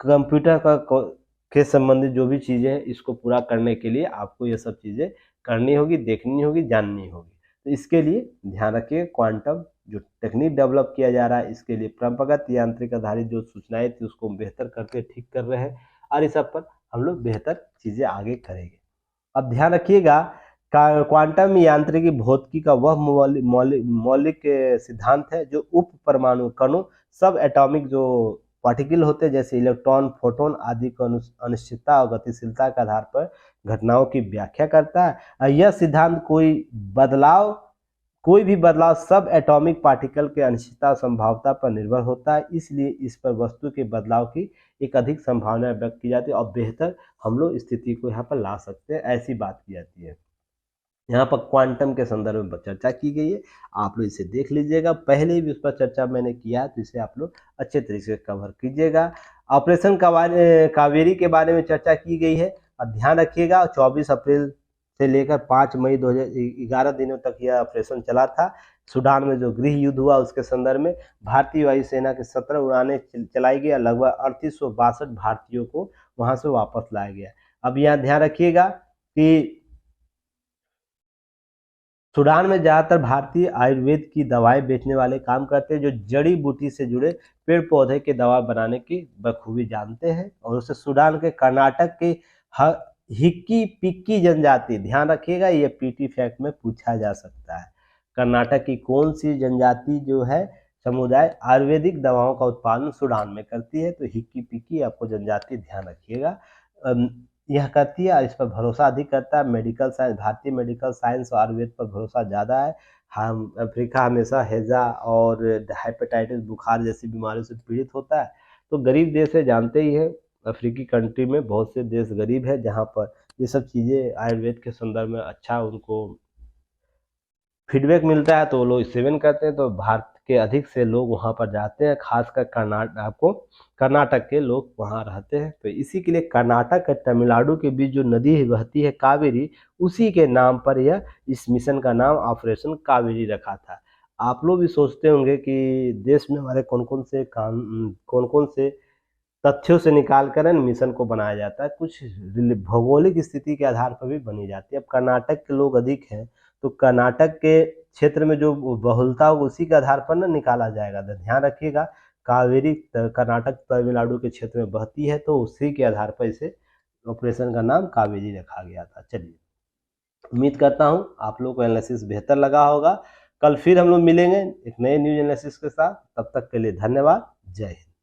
कंप्यूटर के संबंधित जो भी चीज़ें हैं, इसको पूरा करने के लिए आपको ये सब चीज़ें करनी होगी, देखनी होगी, जाननी होगी। तो इसके लिए ध्यान रखिए, क्वांटम जो टेक्निक डेवलप किया जा रहा है, इसके लिए परंपरागत यांत्रिक आधारित जो सूचनाएं थी उसको बेहतर करके ठीक कर रहे हैं, और इस सब पर हम लोग बेहतर चीज़ें आगे करेंगे। अब ध्यान रखिएगा, क्वांटम यांत्रिकी भौतिकी का वह मौलिक सिद्धांत है जो उप परमाणु कणों, सब एटॉमिक जो पार्टिकल होते हैं जैसे इलेक्ट्रॉन, फोटोन आदि को अनिश्चितता और गतिशीलता के आधार पर घटनाओं की व्याख्या करता है। यह सिद्धांत कोई भी बदलाव सब एटॉमिक पार्टिकल के अनिश्चितता और संभाव्यता पर निर्भर होता है, इसलिए इस पर वस्तु के बदलाव की एक अधिक संभावना व्यक्त की जाती है और बेहतर हम लोग स्थिति को यहाँ पर ला सकते हैं, ऐसी बात की जाती है। यहाँ पर क्वांटम के संदर्भ में चर्चा की गई है, आप लोग इसे देख लीजिएगा, पहले भी उस पर चर्चा मैंने किया है, तो इसे आप लोग अच्छे तरीके से कवर कीजिएगा। ऑपरेशन कावेरी के बारे में चर्चा की गई है, और ध्यान रखिएगा 24 अप्रैल से लेकर 5 मई 2011 दिनों तक यह ऑपरेशन चला था। सूडान में जो गृह युद्ध हुआ उसके संदर्भ में भारतीय वायुसेना के 17 उड़ानें चलाई गई, लगभग 3862 भारतीयों को वहां से वापस लाया गया। अब यहाँ ध्यान रखिएगा कि सूडान में ज़्यादातर भारतीय आयुर्वेद की दवाएं बेचने वाले काम करते हैं, जो जड़ी बूटी से जुड़े पेड़ पौधे के दवा बनाने की बखूबी जानते हैं। और उससे सूडान के कर्नाटक के हिक्की पिक्की जनजाति, ध्यान रखिएगा ये पीटी फैक्ट में पूछा जा सकता है, कर्नाटक की कौन सी जनजाति जो है समुदाय आयुर्वेदिक दवाओं का उत्पादन सूडान में करती है, तो हिक्की पिक्की आपको जनजाति ध्यान रखिएगा यह करती है, और इस पर भरोसा अधिक करता है। मेडिकल साइंस, भारतीय मेडिकल साइंस और आयुर्वेद पर भरोसा ज़्यादा है। हम अफ्रीका हमेशा हैजा और हेपेटाइटिस बुखार जैसी बीमारियों से पीड़ित होता है, तो गरीब देश है, जानते ही है, अफ्रीकी कंट्री में बहुत से देश गरीब है जहाँ पर ये सब चीज़ें आयुर्वेद के संदर्भ में अच्छा उनको फीडबैक मिलता है, तो वो लोग सेवन करते हैं। तो भारत के अधिक से लोग वहाँ पर जाते हैं, खासकर कर्नाटक के लोग वहाँ रहते हैं। तो इसी के लिए कर्नाटक और तमिलनाडु के बीच जो नदी बहती है कावेरी, उसी के नाम पर यह इस मिशन का नाम ऑपरेशन कावेरी रखा था। आप लोग भी सोचते होंगे कि देश में हमारे कौन कौन से तथ्यों से निकाल कर मिशन को बनाया जाता है। कुछ भौगोलिक स्थिति के आधार पर भी बनी जाती है। अब कर्नाटक के लोग अधिक हैं, तो कर्नाटक के क्षेत्र में जो बहुलता होगा उसी के आधार पर ना निकाला जाएगा। तो ध्यान रखिएगा, कावेरी कर्नाटक तमिलनाडु के क्षेत्र में बहती है, तो उसी के आधार पर इसे ऑपरेशन का नाम कावेरी रखा गया था। चलिए, उम्मीद करता हूँ आप लोग को एनालिसिस बेहतर लगा होगा। कल फिर हम लोग मिलेंगे एक नए न्यूज एनालिसिस के साथ। तब तक के लिए धन्यवाद। जय हिंद।